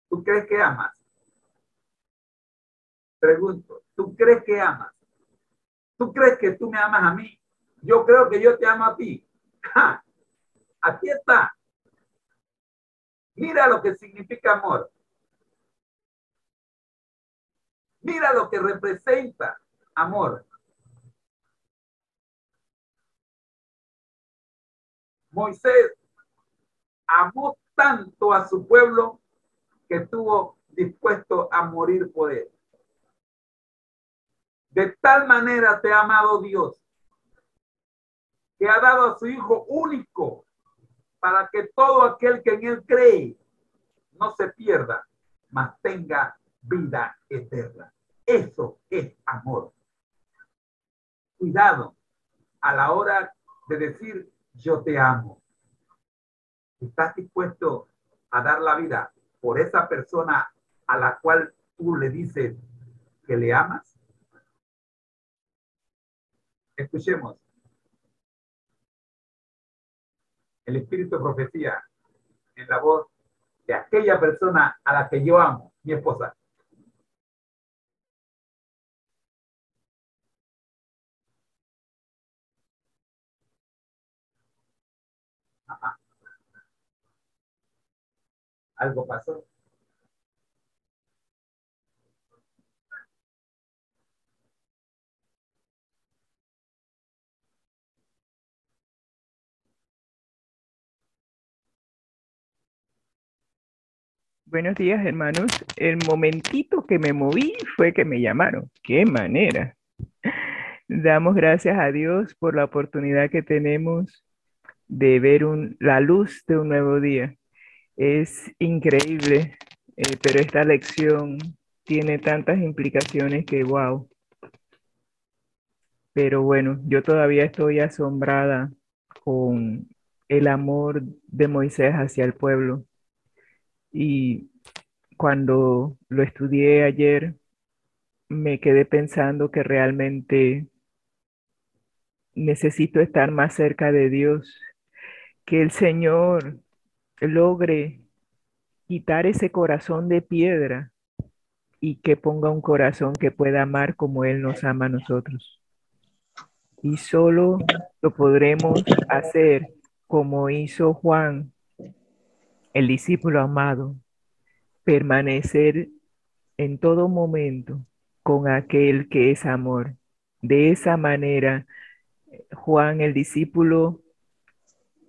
¿Tú crees que amas? Pregunto, ¿tú crees que amas? ¿Tú crees que tú me amas a mí? Yo creo que yo te amo a ti. ¡Ja! Aquí está. Mira lo que significa amor. Mira lo que representa amor. Moisés amó tanto a su pueblo que estuvo dispuesto a morir por él. De tal manera te ha amado Dios, que ha dado a su Hijo único para que todo aquel que en él cree no se pierda, mas tenga vida eterna. Eso es amor. Cuidado a la hora de decir yo te amo. ¿Estás dispuesto a dar la vida por esa persona a la cual tú le dices que le amas? Escuchemos. El espíritu de profecía en la voz de aquella persona a la que yo amo, mi esposa. Ajá. Algo pasó. Buenos días, hermanos. El momentito que me moví fue que me llamaron. ¡Qué manera! Damos gracias a Dios por la oportunidad que tenemos de ver la luz de un nuevo día. Es increíble, pero esta lección tiene tantas implicaciones que wow. Pero bueno, yo todavía estoy asombrada con el amor de Moisés hacia el pueblo. Y cuando lo estudié ayer, me quedé pensando que realmente necesito estar más cerca de Dios, que el Señor logre quitar ese corazón de piedra y que ponga un corazón que pueda amar como Él nos ama a nosotros. Y solo lo podremos hacer como hizo Juan, el discípulo amado, permanecer en todo momento con aquel que es amor. De esa manera, Juan, el discípulo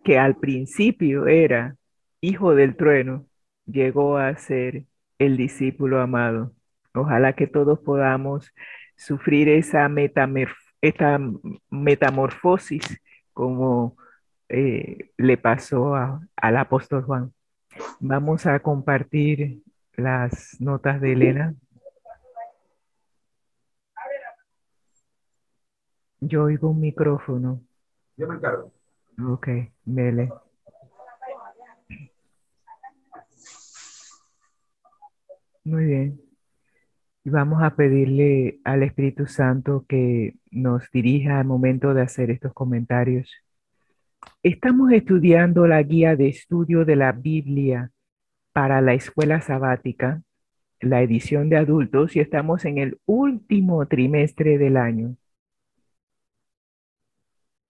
que al principio era hijo del trueno, llegó a ser el discípulo amado. Ojalá que todos podamos sufrir esta metamorfosis como le pasó al apóstol Juan. Vamos a compartir las notas de Elena. Yo oigo un micrófono. Yo me encargo. Ok, Mele. Muy bien. Y vamos a pedirle al Espíritu Santo que nos dirija al momento de hacer estos comentarios. Estamos estudiando la guía de estudio de la Biblia para la escuela sabática, la edición de adultos, y estamos en el último trimestre del año.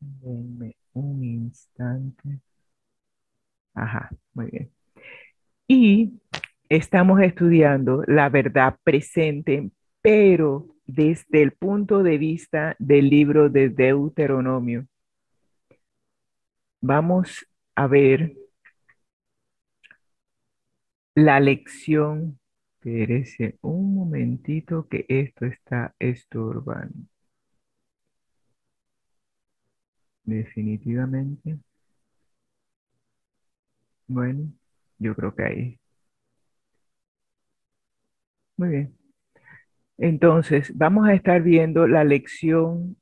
Denme un instante. Ajá, muy bien. Y estamos estudiando la verdad presente, pero desde el punto de vista del libro de Deuteronomio. Vamos a ver la lección. Espérese un momentito que esto está estorbando. Definitivamente. Bueno, yo creo que ahí. Muy bien. Entonces, vamos a estar viendo la lección,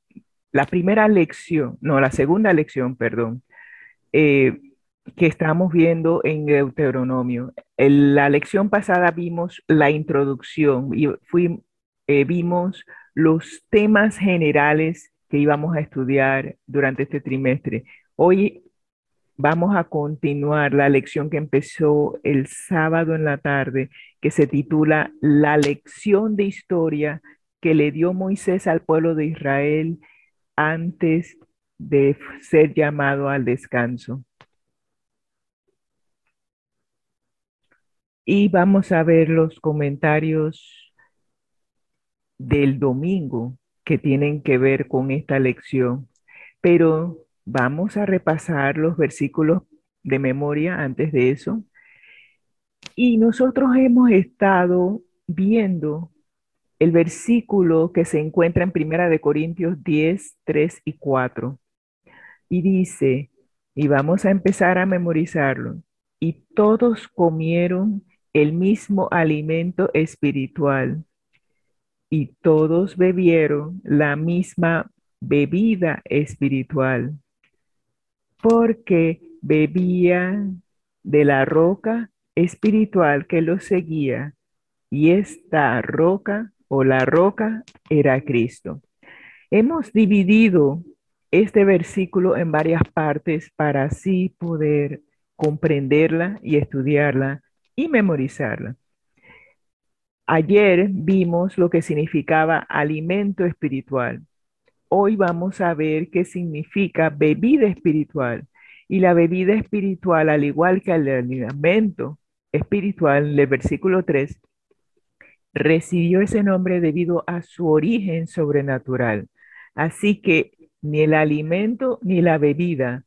la primera lección, no, la segunda lección, perdón, eh, que estamos viendo en Deuteronomio. En la lección pasada vimos la introducción y vimos los temas generales que íbamos a estudiar durante este trimestre. Hoy vamos a continuar la lección que empezó el sábado en la tarde, que se titula La lección de historia que le dio Moisés al pueblo de Israel antes de ser llamado al descanso. Y vamos a ver los comentarios del domingo que tienen que ver con esta lección. Pero vamos a repasar los versículos de memoria antes de eso. Y nosotros hemos estado viendo el versículo que se encuentra en Primera de Corintios 10, 3 y 4. Y dice, y vamos a empezar a memorizarlo, y todos comieron el mismo alimento espiritual, y todos bebieron la misma bebida espiritual, porque bebían de la roca espiritual que los seguía, y esta roca o la roca era Cristo. Hemos dividido este versículo en varias partes para así poder comprenderla y estudiarla y memorizarla. Ayer vimos lo que significaba alimento espiritual. Hoy vamos a ver qué significa bebida espiritual. Y la bebida espiritual, al igual que el alimento espiritual, el versículo 3, recibió ese nombre debido a su origen sobrenatural. Así que ni el alimento ni la bebida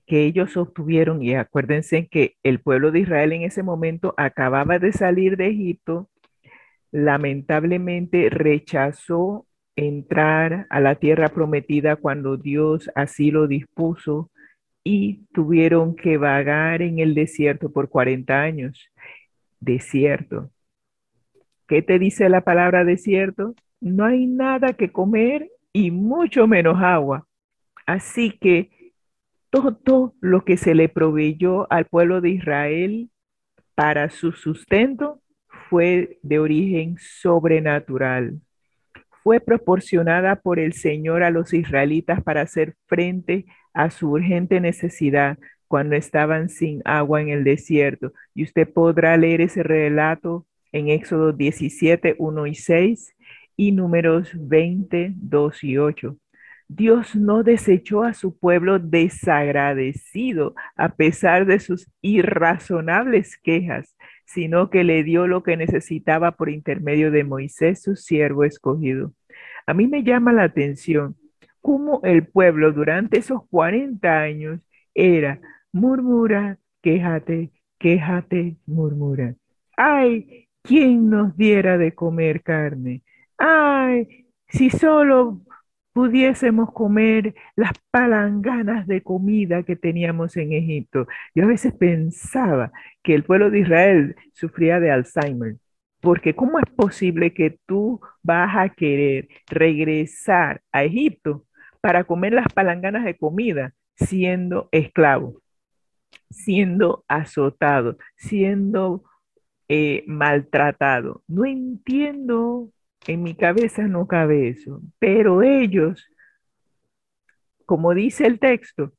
que ellos obtuvieron, y acuérdense que el pueblo de Israel en ese momento acababa de salir de Egipto, lamentablemente rechazó entrar a la tierra prometida cuando Dios así lo dispuso y tuvieron que vagar en el desierto por 40 años. Desierto. ¿Qué te dice la palabra desierto? No hay nada que comer y mucho menos agua. Así que todo lo que se le proveyó al pueblo de Israel para su sustento fue de origen sobrenatural. Fue proporcionada por el Señor a los israelitas para hacer frente a su urgente necesidad cuando estaban sin agua en el desierto. Y usted podrá leer ese relato en Éxodo 17, 1 y 6 y Números 20, 2 y 8. Dios no desechó a su pueblo desagradecido a pesar de sus irrazonables quejas, sino que le dio lo que necesitaba por intermedio de Moisés, su siervo escogido. A mí me llama la atención cómo el pueblo durante esos 40 años era murmura, quéjate, quéjate, murmura. Ay, ¿quién nos diera de comer carne? Ay, si solo pudiésemos comer las palanganas de comida que teníamos en Egipto. Yo a veces pensaba que el pueblo de Israel sufría de Alzheimer, porque ¿cómo es posible que tú vas a querer regresar a Egipto para comer las palanganas de comida siendo esclavo, siendo azotado, siendo maltratado? No entiendo, en mi cabeza no cabe eso, pero ellos, como dice el texto,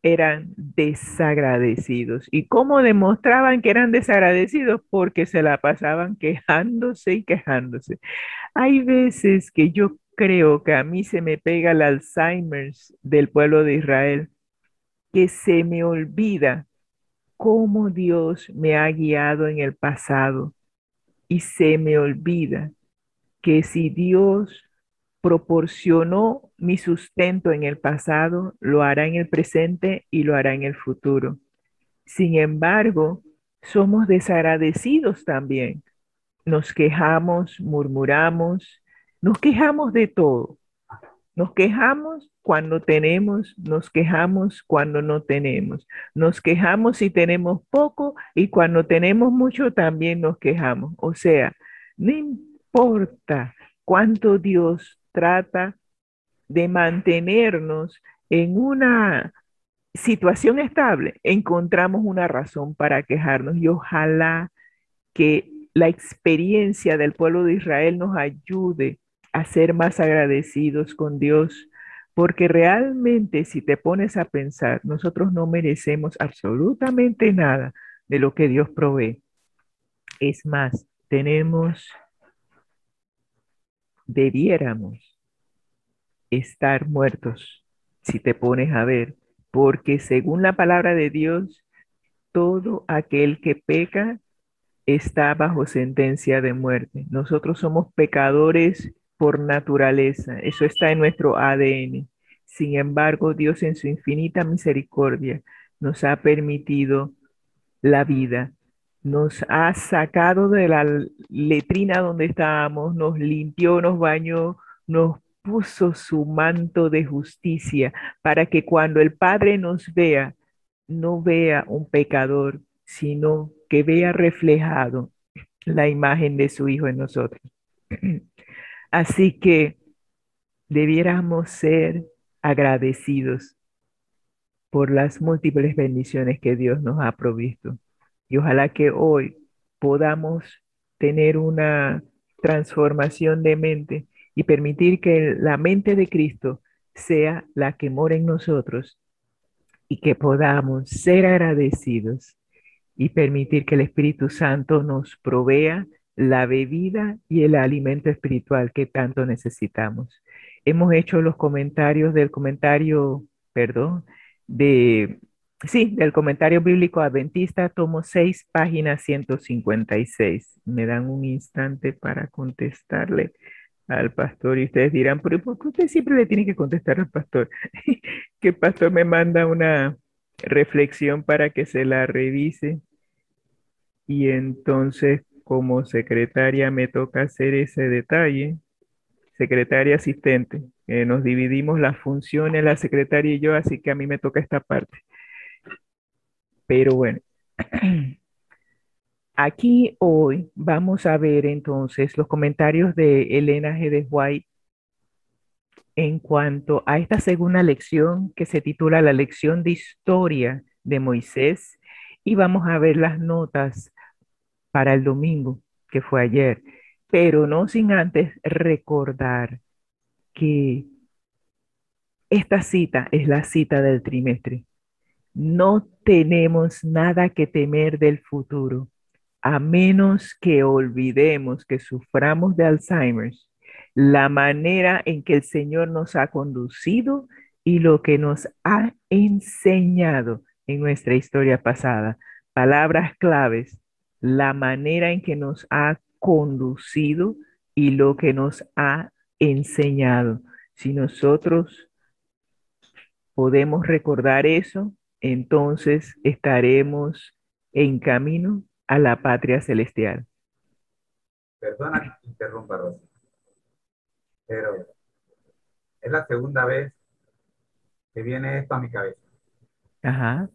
eran desagradecidos. ¿Y cómo demostraban que eran desagradecidos? Porque se la pasaban quejándose y quejándose. Hay veces que yo creo que a mí se me pega el Alzheimer del pueblo de Israel, que se me olvida cómo Dios me ha guiado en el pasado y se me olvida que si Dios proporcionó mi sustento en el pasado, lo hará en el presente y lo hará en el futuro. Sin embargo, somos desagradecidos también. Nos quejamos, murmuramos, nos quejamos de todo. Nos quejamos cuando tenemos, nos quejamos cuando no tenemos. Nos quejamos si tenemos poco y cuando tenemos mucho también nos quejamos. O sea, no importa cuánto Dios trata de mantenernos en una situación estable, encontramos una razón para quejarnos y ojalá que la experiencia del pueblo de Israel nos ayude a ser más agradecidos con Dios, porque realmente si te pones a pensar, nosotros no merecemos absolutamente nada de lo que Dios provee. Es más, debiéramos estar muertos, si te pones a ver, porque según la palabra de Dios, todo aquel que peca está bajo sentencia de muerte. Nosotros somos pecadores por naturaleza, eso está en nuestro ADN. Sin embargo, Dios en su infinita misericordia nos ha permitido la vida, nos ha sacado de la letrina donde estábamos, nos limpió, nos bañó, nos puso su manto de justicia para que cuando el Padre nos vea, no vea un pecador, sino que vea reflejado la imagen de su Hijo en nosotros. Así que debiéramos ser agradecidos por las múltiples bendiciones que Dios nos ha provisto. Y ojalá que hoy podamos tener una transformación de mente y permitir que la mente de Cristo sea la que mora en nosotros y que podamos ser agradecidos y permitir que el Espíritu Santo nos provea la bebida y el alimento espiritual que tanto necesitamos. Hemos hecho los comentarios del comentario, perdón, de, sí, del comentario bíblico adventista, tomo 6, página 156. Me dan un instante para contestarle al pastor y ustedes dirán, pero ¿por qué usted siempre le tiene que contestar al pastor? Que el pastor me manda una reflexión para que se la revise y entonces como secretaria me toca hacer ese detalle, secretaria asistente. Nos dividimos las funciones, la secretaria y yo, así que a mí me toca esta parte. Pero bueno, aquí hoy vamos a ver entonces los comentarios de Elena G. de White en cuanto a esta segunda lección que se titula La lección de historia de Moisés y vamos a ver las notas para el domingo, que fue ayer, pero no sin antes recordar que esta cita es la cita del trimestre. No tenemos nada que temer del futuro, a menos que olvidemos que suframos de Alzheimer, la manera en que el Señor nos ha conducido y lo que nos ha enseñado en nuestra historia pasada. Palabras claves, la manera en que nos ha conducido y lo que nos ha enseñado. Si nosotros podemos recordar eso, entonces estaremos en camino a la patria celestial. Perdona que te interrumpa, Rosy, pero es la segunda vez que viene esto a mi cabeza. Ajá.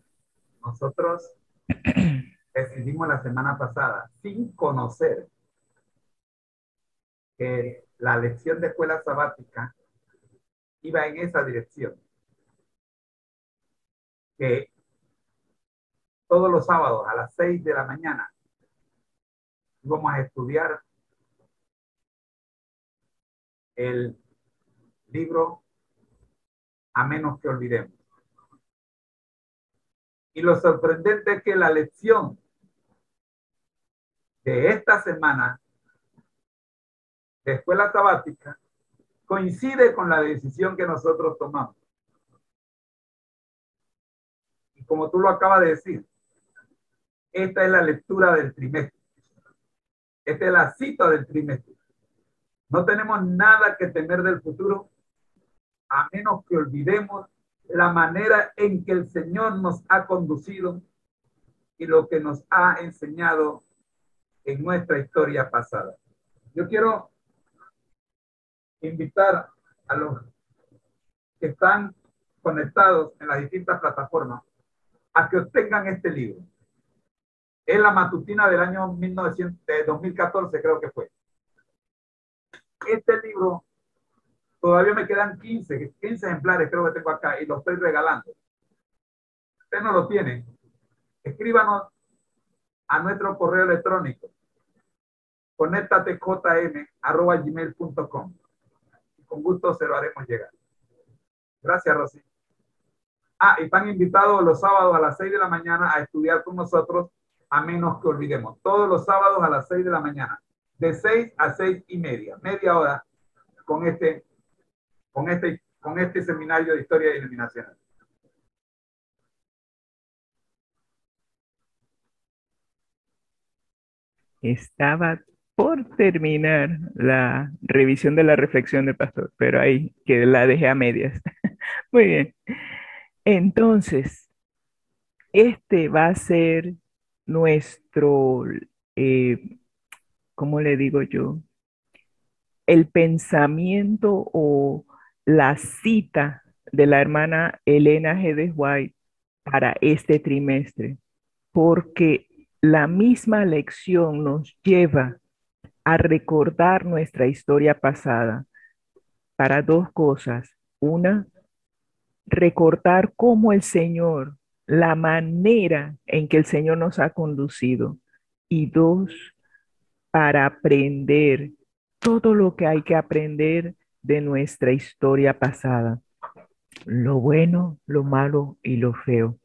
Nosotros decidimos la semana pasada, sin conocer que la lección de escuela sabática iba en esa dirección, que todos los sábados a las 6 de la mañana íbamos a estudiar el libro A menos que olvidemos. Y lo sorprendente es que la lección de esta semana de escuela sabática coincide con la decisión que nosotros tomamos. Y como tú lo acabas de decir, esta es la lectura del trimestre. Esta es la cita del trimestre. No tenemos nada que temer del futuro, a menos que olvidemos la manera en que el Señor nos ha conducido y lo que nos ha enseñado en nuestra historia pasada. Yo quiero invitar a los que están conectados en las distintas plataformas a que obtengan este libro. Es la matutina del año 2014, creo que fue. Este libro, todavía me quedan 15 ejemplares, creo que tengo acá, y lo estoy regalando. Usted no lo tiene, escríbanos a nuestro correo electrónico, conéctatejm@gmail.com. con gusto se lo haremos llegar. Gracias, Rosy. Y están invitados los sábados a las 6 de la mañana a estudiar con nosotros, a menos que olvidemos. Todos los sábados a las 6 de la mañana, de 6 a 6:30, media hora con este seminario de historia de iluminación. Estaba por terminar la revisión de la reflexión del pastor, pero ahí que la dejé a medias. Muy bien. Entonces, este va a ser nuestro, ¿cómo le digo yo? El pensamiento o la cita de la hermana Elena G. de White para este trimestre, porque la misma lección nos lleva a recordar nuestra historia pasada para dos cosas. Una, recordar cómo el Señor, la manera en que el Señor nos ha conducido. Y dos, para aprender todo lo que hay que aprender de nuestra historia pasada. Lo bueno, lo malo y lo feo.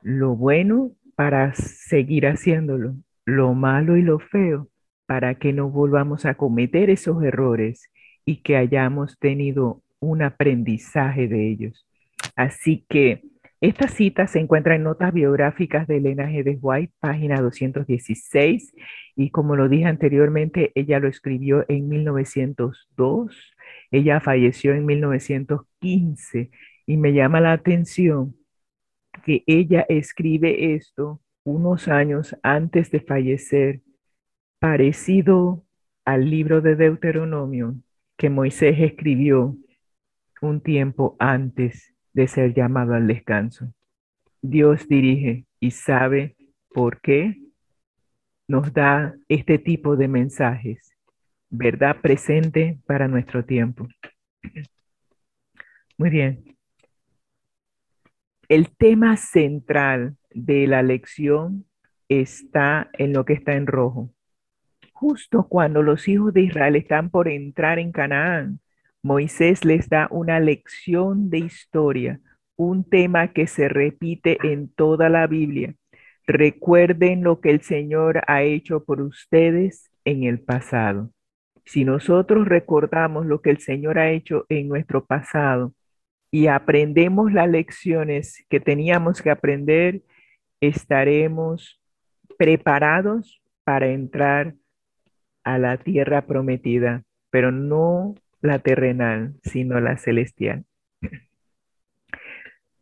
Lo bueno para seguir haciéndolo. Lo malo y lo feo para que no volvamos a cometer esos errores y que hayamos tenido un aprendizaje de ellos. Así que esta cita se encuentra en Notas Biográficas de Elena G. de White, página 216, y como lo dije anteriormente, ella lo escribió en 1902, ella falleció en 1915, y me llama la atención que ella escribe esto unos años antes de fallecer, parecido al libro de Deuteronomio que Moisés escribió un tiempo antes de ser llamado al descanso. Dios dirige y sabe por qué nos da este tipo de mensajes, verdad presente para nuestro tiempo. Muy bien. El tema central de la lección está en lo que está en rojo. Justo cuando los hijos de Israel están por entrar en Canaán, Moisés les da una lección de historia, un tema que se repite en toda la Biblia. Recuerden lo que el Señor ha hecho por ustedes en el pasado. Si nosotros recordamos lo que el Señor ha hecho en nuestro pasado y aprendemos las lecciones que teníamos que aprender, estaremos preparados para entrar a la tierra prometida, pero no la terrenal, sino la celestial.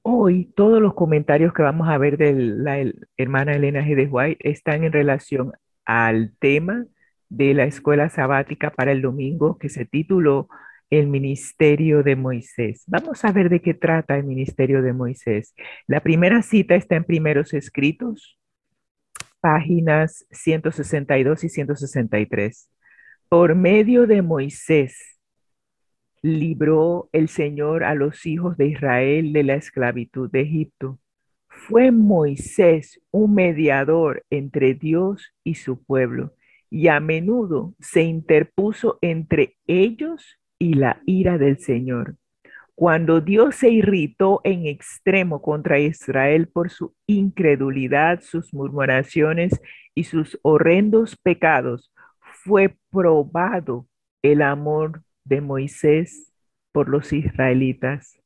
Hoy todos los comentarios que vamos a ver de la hermana Elena G. de White están en relación al tema de la escuela sabática para el domingo que se tituló El ministerio de Moisés. Vamos a ver de qué trata el ministerio de Moisés. La primera cita está en Primeros Escritos, páginas 162 y 163. Por medio de Moisés libró el Señor a los hijos de Israel de la esclavitud de Egipto. Fue Moisés un mediador entre Dios y su pueblo, y a menudo se interpuso entre ellos y la ira del Señor. Cuando Dios se irritó en extremo contra Israel por su incredulidad, sus murmuraciones y sus horrendos pecados, fue probado el amor de Moisés por los israelitas.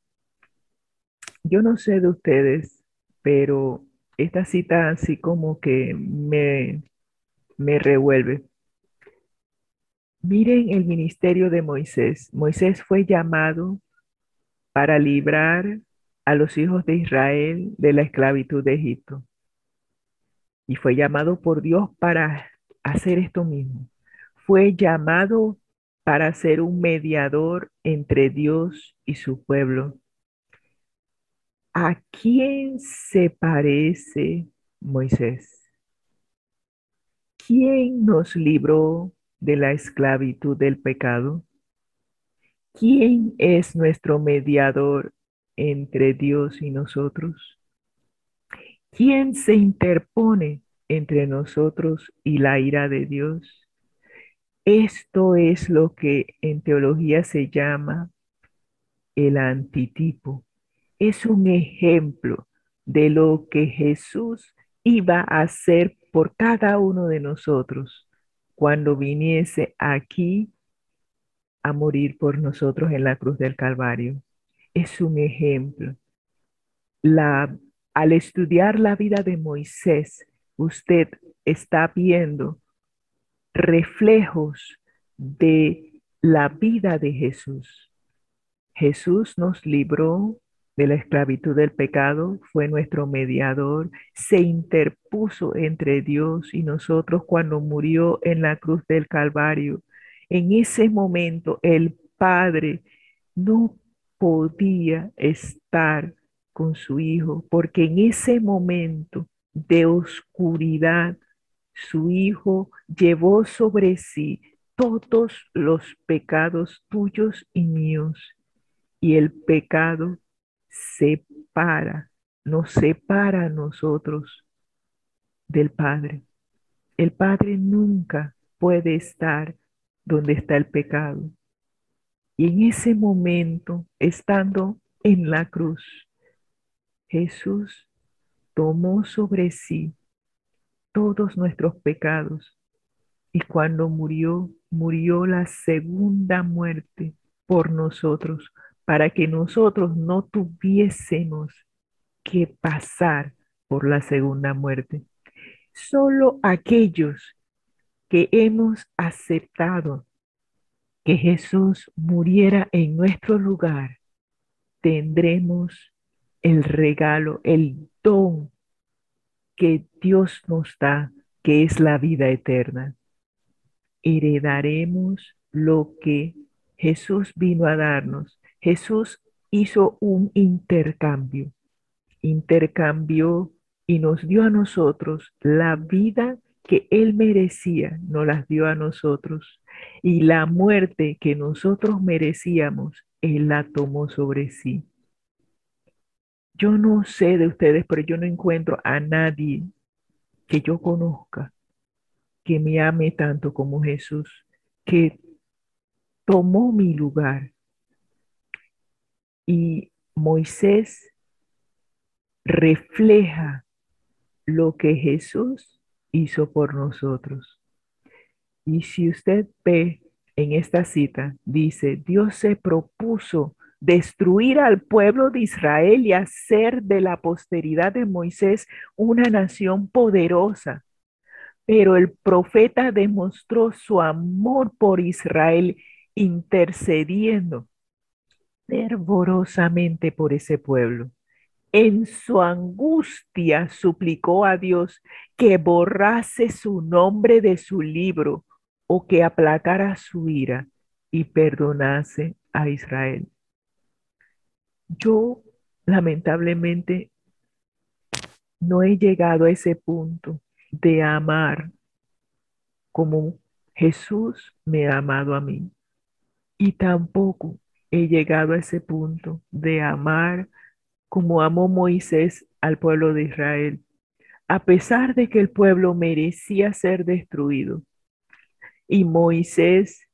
Yo no sé de ustedes, pero esta cita así como que me revuelve. Miren el ministerio de Moisés. Moisés fue llamado para librar a los hijos de Israel de la esclavitud de Egipto. Y fue llamado por Dios para hacer esto mismo. Fue llamado para ser un mediador entre Dios y su pueblo. ¿A quién se parece Moisés? ¿Quién nos libró de la esclavitud del pecado? ¿Quién es nuestro mediador entre Dios y nosotros? ¿Quién se interpone entre nosotros y la ira de Dios? Esto es lo que en teología se llama el antitipo. Es un ejemplo de lo que Jesús iba a hacer por cada uno de nosotros cuando viniese aquí a morir por nosotros en la cruz del Calvario. Es un ejemplo. La, al estudiar la vida de Moisés, usted está viendo reflejos de la vida de Jesús. Jesús nos libró de la esclavitud del pecado, fue nuestro mediador, se interpuso entre Dios y nosotros cuando murió en la cruz del Calvario. En ese momento el Padre no podía estar con su Hijo, porque en ese momento de oscuridad, su Hijo llevó sobre sí todos los pecados tuyos y míos. Y el pecado separa, nos separa a nosotros del Padre. El Padre nunca puede estar donde está el pecado. Y en ese momento, estando en la cruz, Jesús tomó sobre sí todos nuestros pecados y cuando murió, murió la segunda muerte por nosotros, para que nosotros no tuviésemos que pasar por la segunda muerte. Solo aquellos que hemos aceptado que Jesús muriera en nuestro lugar, tendremos el regalo, el don que Dios nos da, que es la vida eterna. Heredaremos lo que Jesús vino a darnos. Jesús hizo un intercambió y nos dio a nosotros la vida que Él merecía, nos las dio a nosotros. Y la muerte que nosotros merecíamos, Él la tomó sobre sí. Yo no sé de ustedes, pero yo no encuentro a nadie que yo conozca que me ame tanto como Jesús, que tomó mi lugar. Y Moisés refleja lo que Jesús hizo por nosotros. Y si usted ve en esta cita, dice, Dios se propuso destruir al pueblo de Israel y hacer de la posteridad de Moisés una nación poderosa. Pero el profeta demostró su amor por Israel intercediendo fervorosamente por ese pueblo. En su angustia suplicó a Dios que borrase su nombre de su libro o que aplacara su ira y perdonase a Israel. Yo lamentablemente no he llegado a ese punto de amar como Jesús me ha amado a mí. Y tampoco he llegado a ese punto de amar como amó Moisés al pueblo de Israel, a pesar de que el pueblo merecía ser destruido y Moisés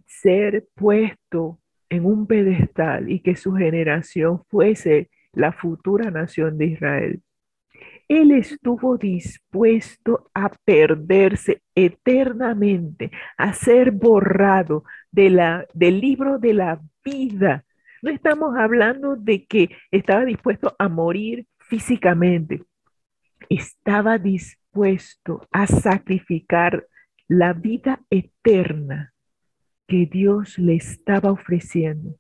ser puesto en un pedestal y que su generación fuese la futura nación de Israel. Él estuvo dispuesto a perderse eternamente, a ser borrado del libro de la vida. No estamos hablando de que estaba dispuesto a morir físicamente. Estaba dispuesto a sacrificar la vida eterna que Dios le estaba ofreciendo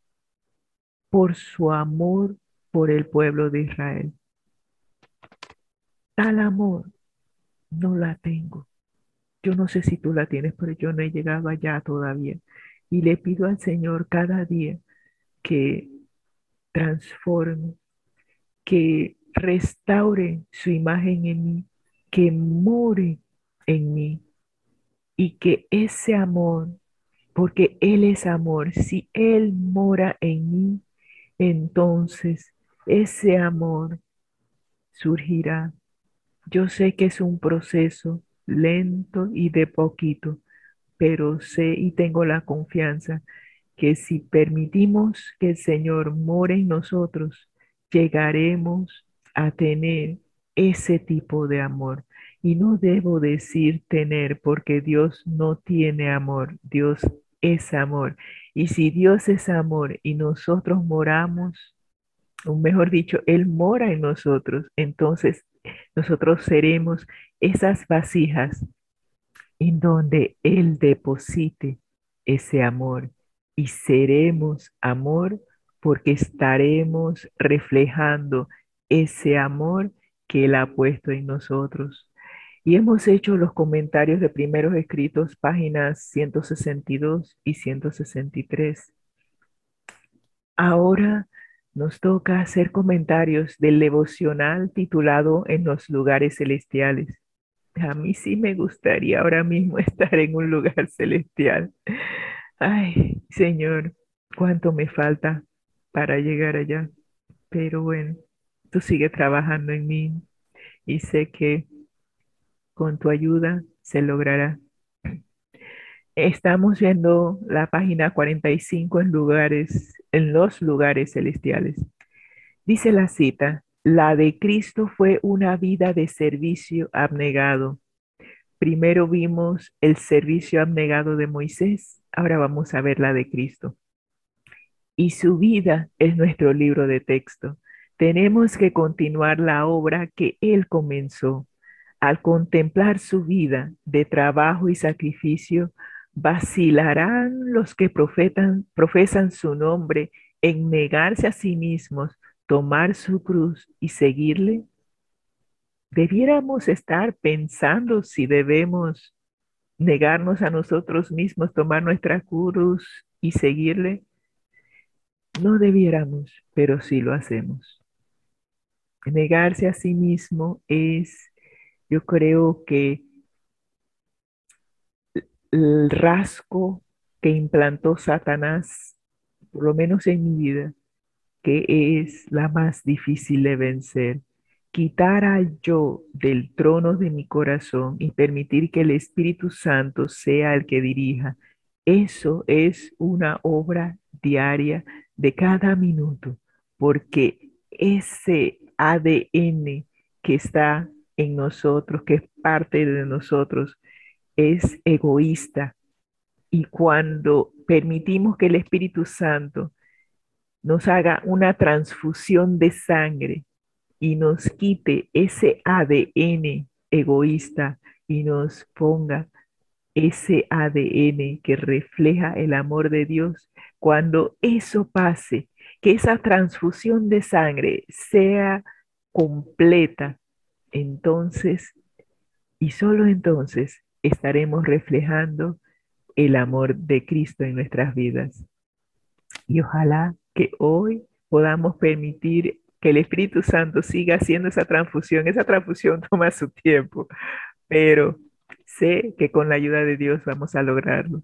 por su amor por el pueblo de Israel. Tal amor no la tengo. Yo no sé si tú la tienes, pero yo no he llegado allá todavía. Y le pido al Señor cada día que transforme, que restaure su imagen en mí, que more en mí y que ese amor, porque Él es amor, si Él mora en mí, entonces ese amor surgirá. Yo sé que es un proceso lento y de poquito, pero sé y tengo la confianza que si permitimos que el Señor more en nosotros, llegaremos a tener ese tipo de amor. Y no debo decir tener, porque Dios no tiene amor, Dios es amor. Y si Dios es amor y nosotros moramos, o mejor dicho, Él mora en nosotros, entonces nosotros seremos esas vasijas en donde Él deposite ese amor y seremos amor porque estaremos reflejando ese amor que Él ha puesto en nosotros. Y hemos hecho los comentarios de primeros escritos, páginas 162 y 163. Ahora nos toca hacer comentarios del devocional titulado En los lugares celestiales. A mí sí me gustaría ahora mismo estar en un lugar celestial. Ay, Señor, cuánto me falta para llegar allá. Pero bueno, tú sigues trabajando en mí y sé que con tu ayuda se logrará. Estamos viendo la página 45 en los lugares celestiales. Dice la cita, la de Cristo fue una vida de servicio abnegado. Primero vimos el servicio abnegado de Moisés, ahora vamos a ver la de Cristo. Y su vida es nuestro libro de texto. Tenemos que continuar la obra que Él comenzó. Al contemplar su vida de trabajo y sacrificio, vacilarán los que profesan su nombre en negarse a sí mismos, tomar su cruz y seguirle. Debiéramos estar pensando si debemos negarnos a nosotros mismos, tomar nuestra cruz y seguirle. No debiéramos, pero sí lo hacemos. Negarse a sí mismo es, yo creo que el rasgo que implantó Satanás, por lo menos en mi vida, que es la más difícil de vencer. Quitar al yo del trono de mi corazón y permitir que el Espíritu Santo sea el que dirija. Eso es una obra diaria de cada minuto, porque ese ADN que está en nosotros, que es parte de nosotros, es egoísta. Y cuando permitimos que el Espíritu Santo nos haga una transfusión de sangre y nos quite ese ADN egoísta y nos ponga ese ADN que refleja el amor de Dios, cuando eso pase, que esa transfusión de sangre sea completa, entonces y solo entonces estaremos reflejando el amor de Cristo en nuestras vidas. Y ojalá que hoy podamos permitir que el Espíritu Santo siga haciendo esa transfusión. Esa transfusión toma su tiempo, pero sé que con la ayuda de Dios vamos a lograrlo.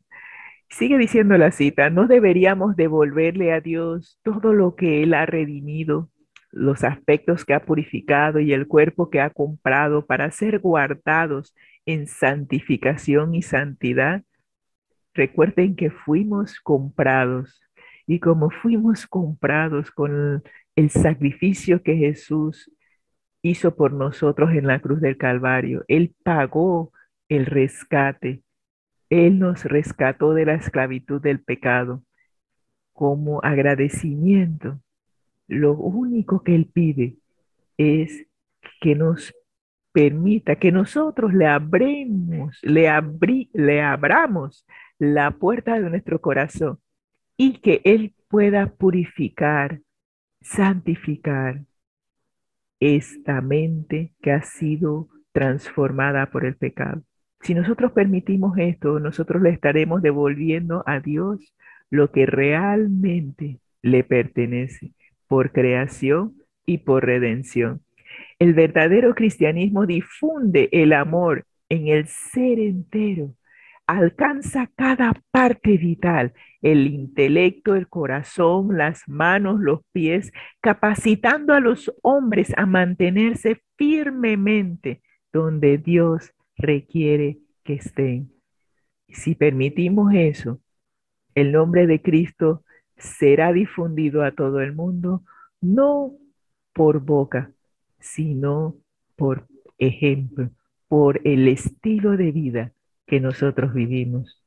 Sigue diciendo la cita, no deberíamos devolverle a Dios todo lo que Él ha redimido, los aspectos que ha purificado y el cuerpo que ha comprado para ser guardados en santificación y santidad. Recuerden que fuimos comprados y como fuimos comprados con el sacrificio que Jesús hizo por nosotros en la cruz del Calvario, Él pagó el rescate, Él nos rescató de la esclavitud del pecado. Como agradecimiento, lo único que Él pide es que nos permita que nosotros le abramos la puerta de nuestro corazón y que Él pueda purificar, santificar esta mente que ha sido transformada por el pecado. Si nosotros permitimos esto, nosotros le estaremos devolviendo a Dios lo que realmente le pertenece por creación y por redención. El verdadero cristianismo difunde el amor en el ser entero, alcanza cada parte vital, el intelecto, el corazón, las manos, los pies, capacitando a los hombres a mantenerse firmemente donde Dios requiere que estén. Si permitimos eso, el nombre de Cristo será difundido a todo el mundo, no por boca, sino por ejemplo, por el estilo de vida que nosotros vivimos.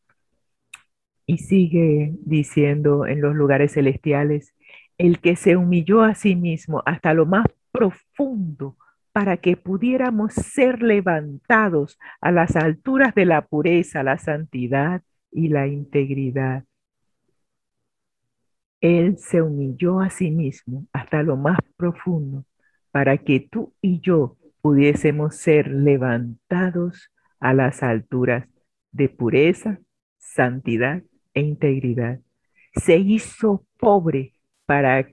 Y sigue diciendo en los lugares celestiales, el que se humilló a sí mismo hasta lo más profundo para que pudiéramos ser levantados a las alturas de la pureza, la santidad y la integridad. Él se humilló a sí mismo hasta lo más profundo para que tú y yo pudiésemos ser levantados a las alturas de pureza, santidad e integridad. Se hizo pobre para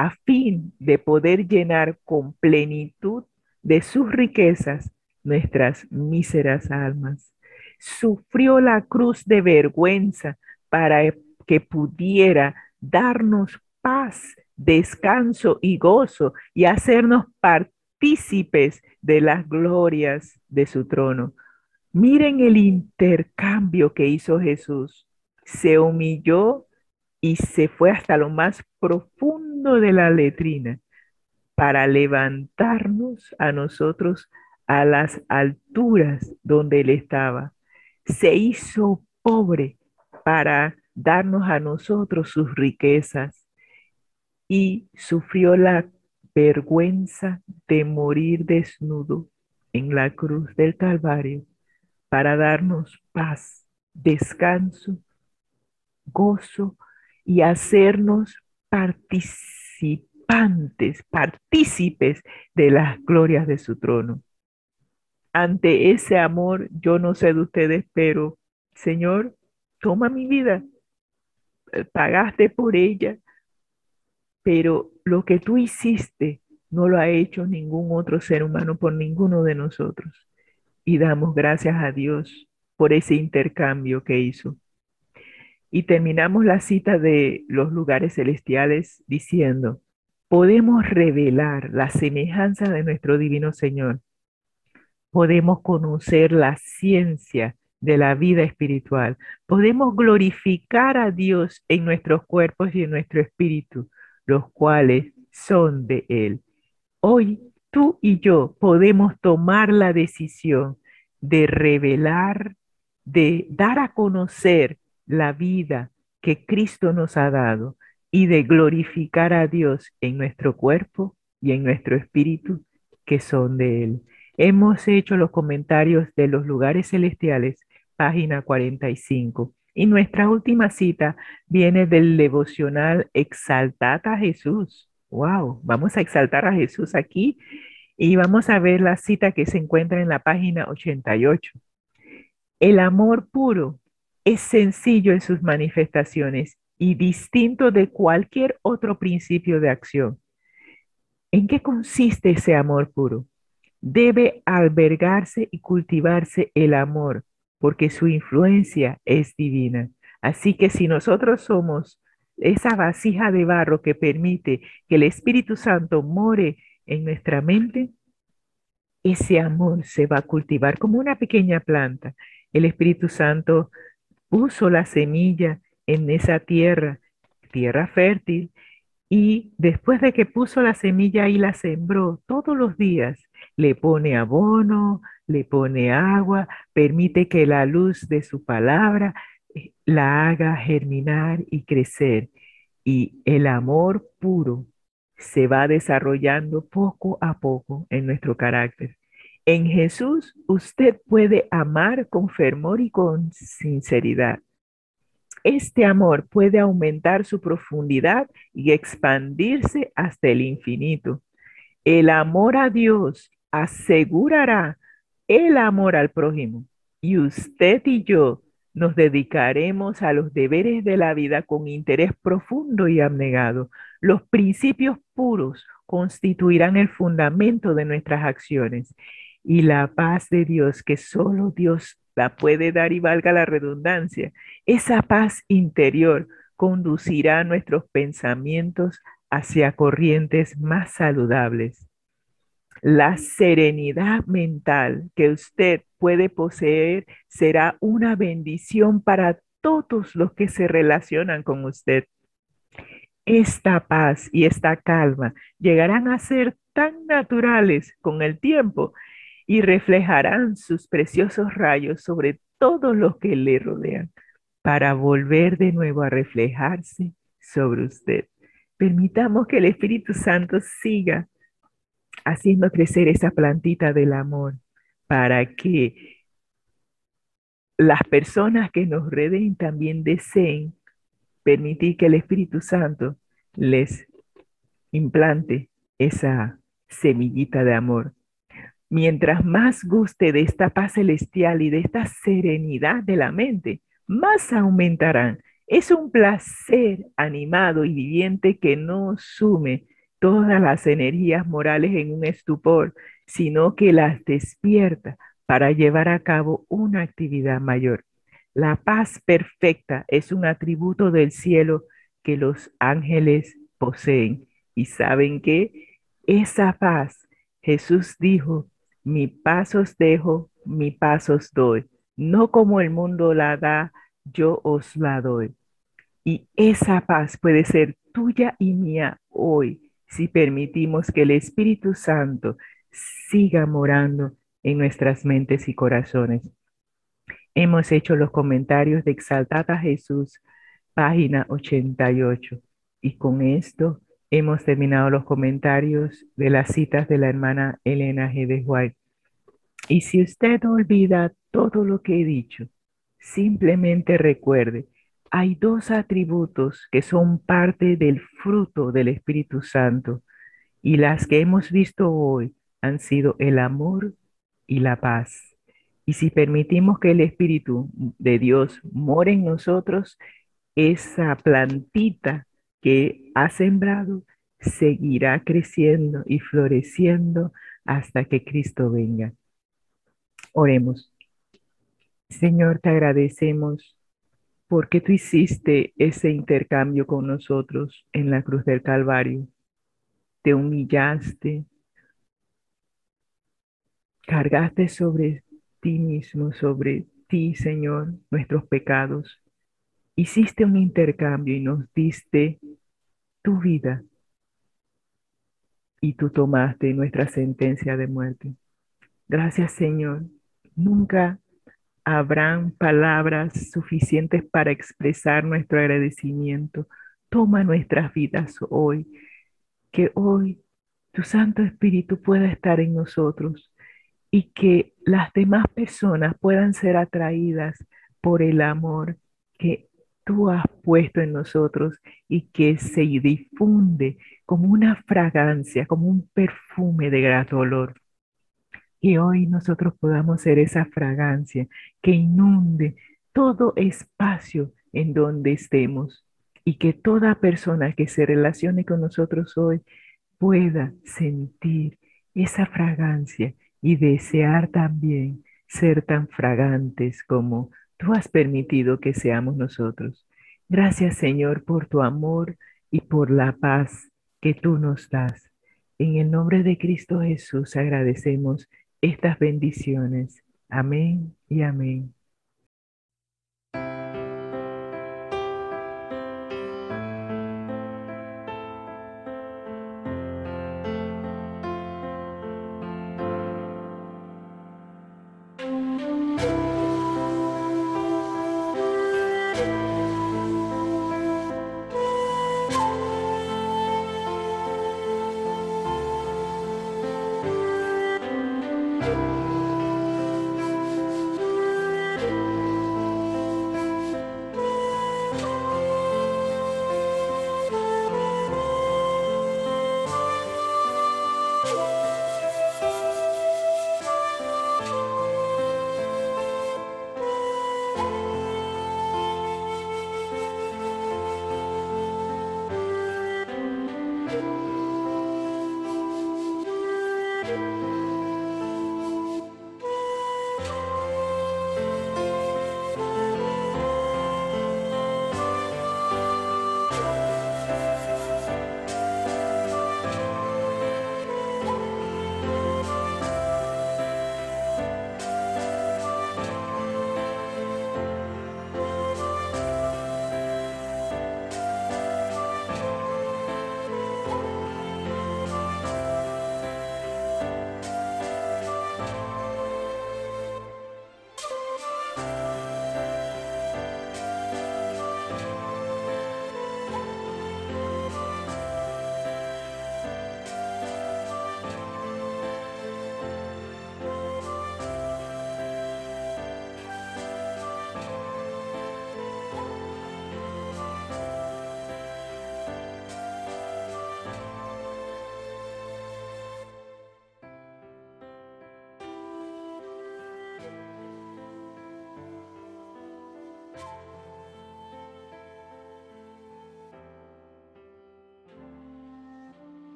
a fin de poder llenar con plenitud de sus riquezas nuestras míseras almas. Sufrió la cruz de vergüenza para que pudiera darnos paz, descanso y gozo y hacernos partícipes de las glorias de su trono. Miren el intercambio que hizo Jesús. Se humilló y se fue hasta lo más profundo de la letrina para levantarnos a nosotros a las alturas donde Él estaba. Se hizo pobre para darnos a nosotros sus riquezas y sufrió la vergüenza de morir desnudo en la cruz del Calvario para darnos paz, descanso, gozo y hacernos participantes, partícipes de las glorias de su trono. Ante ese amor, yo no sé de ustedes, pero Señor, toma mi vida, pagaste por ella, pero lo que tú hiciste no lo ha hecho ningún otro ser humano por ninguno de nosotros. Y damos gracias a Dios por ese intercambio que hizo. Y terminamos la cita de los lugares celestiales diciendo, podemos revelar la semejanza de nuestro divino Señor. Podemos conocer la ciencia de la vida espiritual. Podemos glorificar a Dios en nuestros cuerpos y en nuestro espíritu, los cuales son de Él. Hoy tú y yo podemos tomar la decisión de revelar, de dar a conocer la vida que Cristo nos ha dado y de glorificar a Dios en nuestro cuerpo y en nuestro espíritu que son de Él. Hemos hecho los comentarios de los lugares celestiales, página 45. Y nuestra última cita viene del devocional Exaltad a Jesús. Wow, vamos a exaltar a Jesús aquí y vamos a ver la cita que se encuentra en la página 88. El amor puro es sencillo en sus manifestaciones y distinto de cualquier otro principio de acción. ¿En qué consiste ese amor puro? Debe albergarse y cultivarse el amor, porque su influencia es divina. Así que si nosotros somos esa vasija de barro que permite que el Espíritu Santo more en nuestra mente, ese amor se va a cultivar como una pequeña planta. El Espíritu Santo puso la semilla en esa tierra, tierra fértil, y después de que puso la semilla y la sembró todos los días, le pone abono, le pone agua, permite que la luz de su palabra la haga germinar y crecer. Y el amor puro se va desarrollando poco a poco en nuestro carácter. En Jesús usted puede amar con fervor y con sinceridad. Este amor puede aumentar su profundidad y expandirse hasta el infinito. El amor a Dios asegurará el amor al prójimo y usted y yo nos dedicaremos a los deberes de la vida con interés profundo y abnegado. Los principios puros constituirán el fundamento de nuestras acciones y la paz de Dios, que solo Dios la puede dar y valga la redundancia, esa paz interior conducirá nuestros pensamientos hacia corrientes más saludables. La serenidad mental que usted puede poseer será una bendición para todos los que se relacionan con usted. Esta paz y esta calma llegarán a ser tan naturales con el tiempo y reflejarán sus preciosos rayos sobre todos los que le rodean para volver de nuevo a reflejarse sobre usted. Permitamos que el Espíritu Santo siga haciendo crecer esa plantita del amor para que las personas que nos rodeen también deseen permitir que el Espíritu Santo les implante esa semillita de amor. Mientras más guste de esta paz celestial y de esta serenidad de la mente, más aumentarán. Es un placer animado y viviente que no sume todas las energías morales en un estupor, sino que las despierta para llevar a cabo una actividad mayor. La paz perfecta es un atributo del cielo que los ángeles poseen. Y saben que esa paz, Jesús dijo, mi paz os dejo, mi paz os doy. No como el mundo la da, yo os la doy. Y esa paz puede ser tuya y mía hoy si permitimos que el Espíritu Santo siga morando en nuestras mentes y corazones. Hemos hecho los comentarios de Exaltad a Jesús, página 88. Y con esto hemos terminado los comentarios de las citas de la hermana Elena G. de White. Y si usted olvida todo lo que he dicho, simplemente recuerde, hay dos atributos que son parte del fruto del Espíritu Santo y las que hemos visto hoy han sido el amor y la paz. Y si permitimos que el Espíritu de Dios more en nosotros, esa plantita que ha sembrado seguirá creciendo y floreciendo hasta que Cristo venga. Oremos. Señor, te agradecemos porque tú hiciste ese intercambio con nosotros en la cruz del Calvario. Te humillaste, cargaste sobre ti mismo, sobre ti, Señor, nuestros pecados. Hiciste un intercambio y nos diste tu vida y tú tomaste nuestra sentencia de muerte. Gracias, Señor. Nunca habrán palabras suficientes para expresar nuestro agradecimiento. Toma nuestras vidas hoy, que hoy tu Santo Espíritu pueda estar en nosotros y que las demás personas puedan ser atraídas por el amor que tú has puesto en nosotros y que se difunde como una fragancia, como un perfume de grato olor. Y hoy nosotros podamos ser esa fragancia que inunde todo espacio en donde estemos y que toda persona que se relacione con nosotros hoy pueda sentir esa fragancia y desear también ser tan fragantes como tú has permitido que seamos nosotros. Gracias, Señor, por tu amor y por la paz que tú nos das. En el nombre de Cristo Jesús agradecemos estas bendiciones. Amén y amén.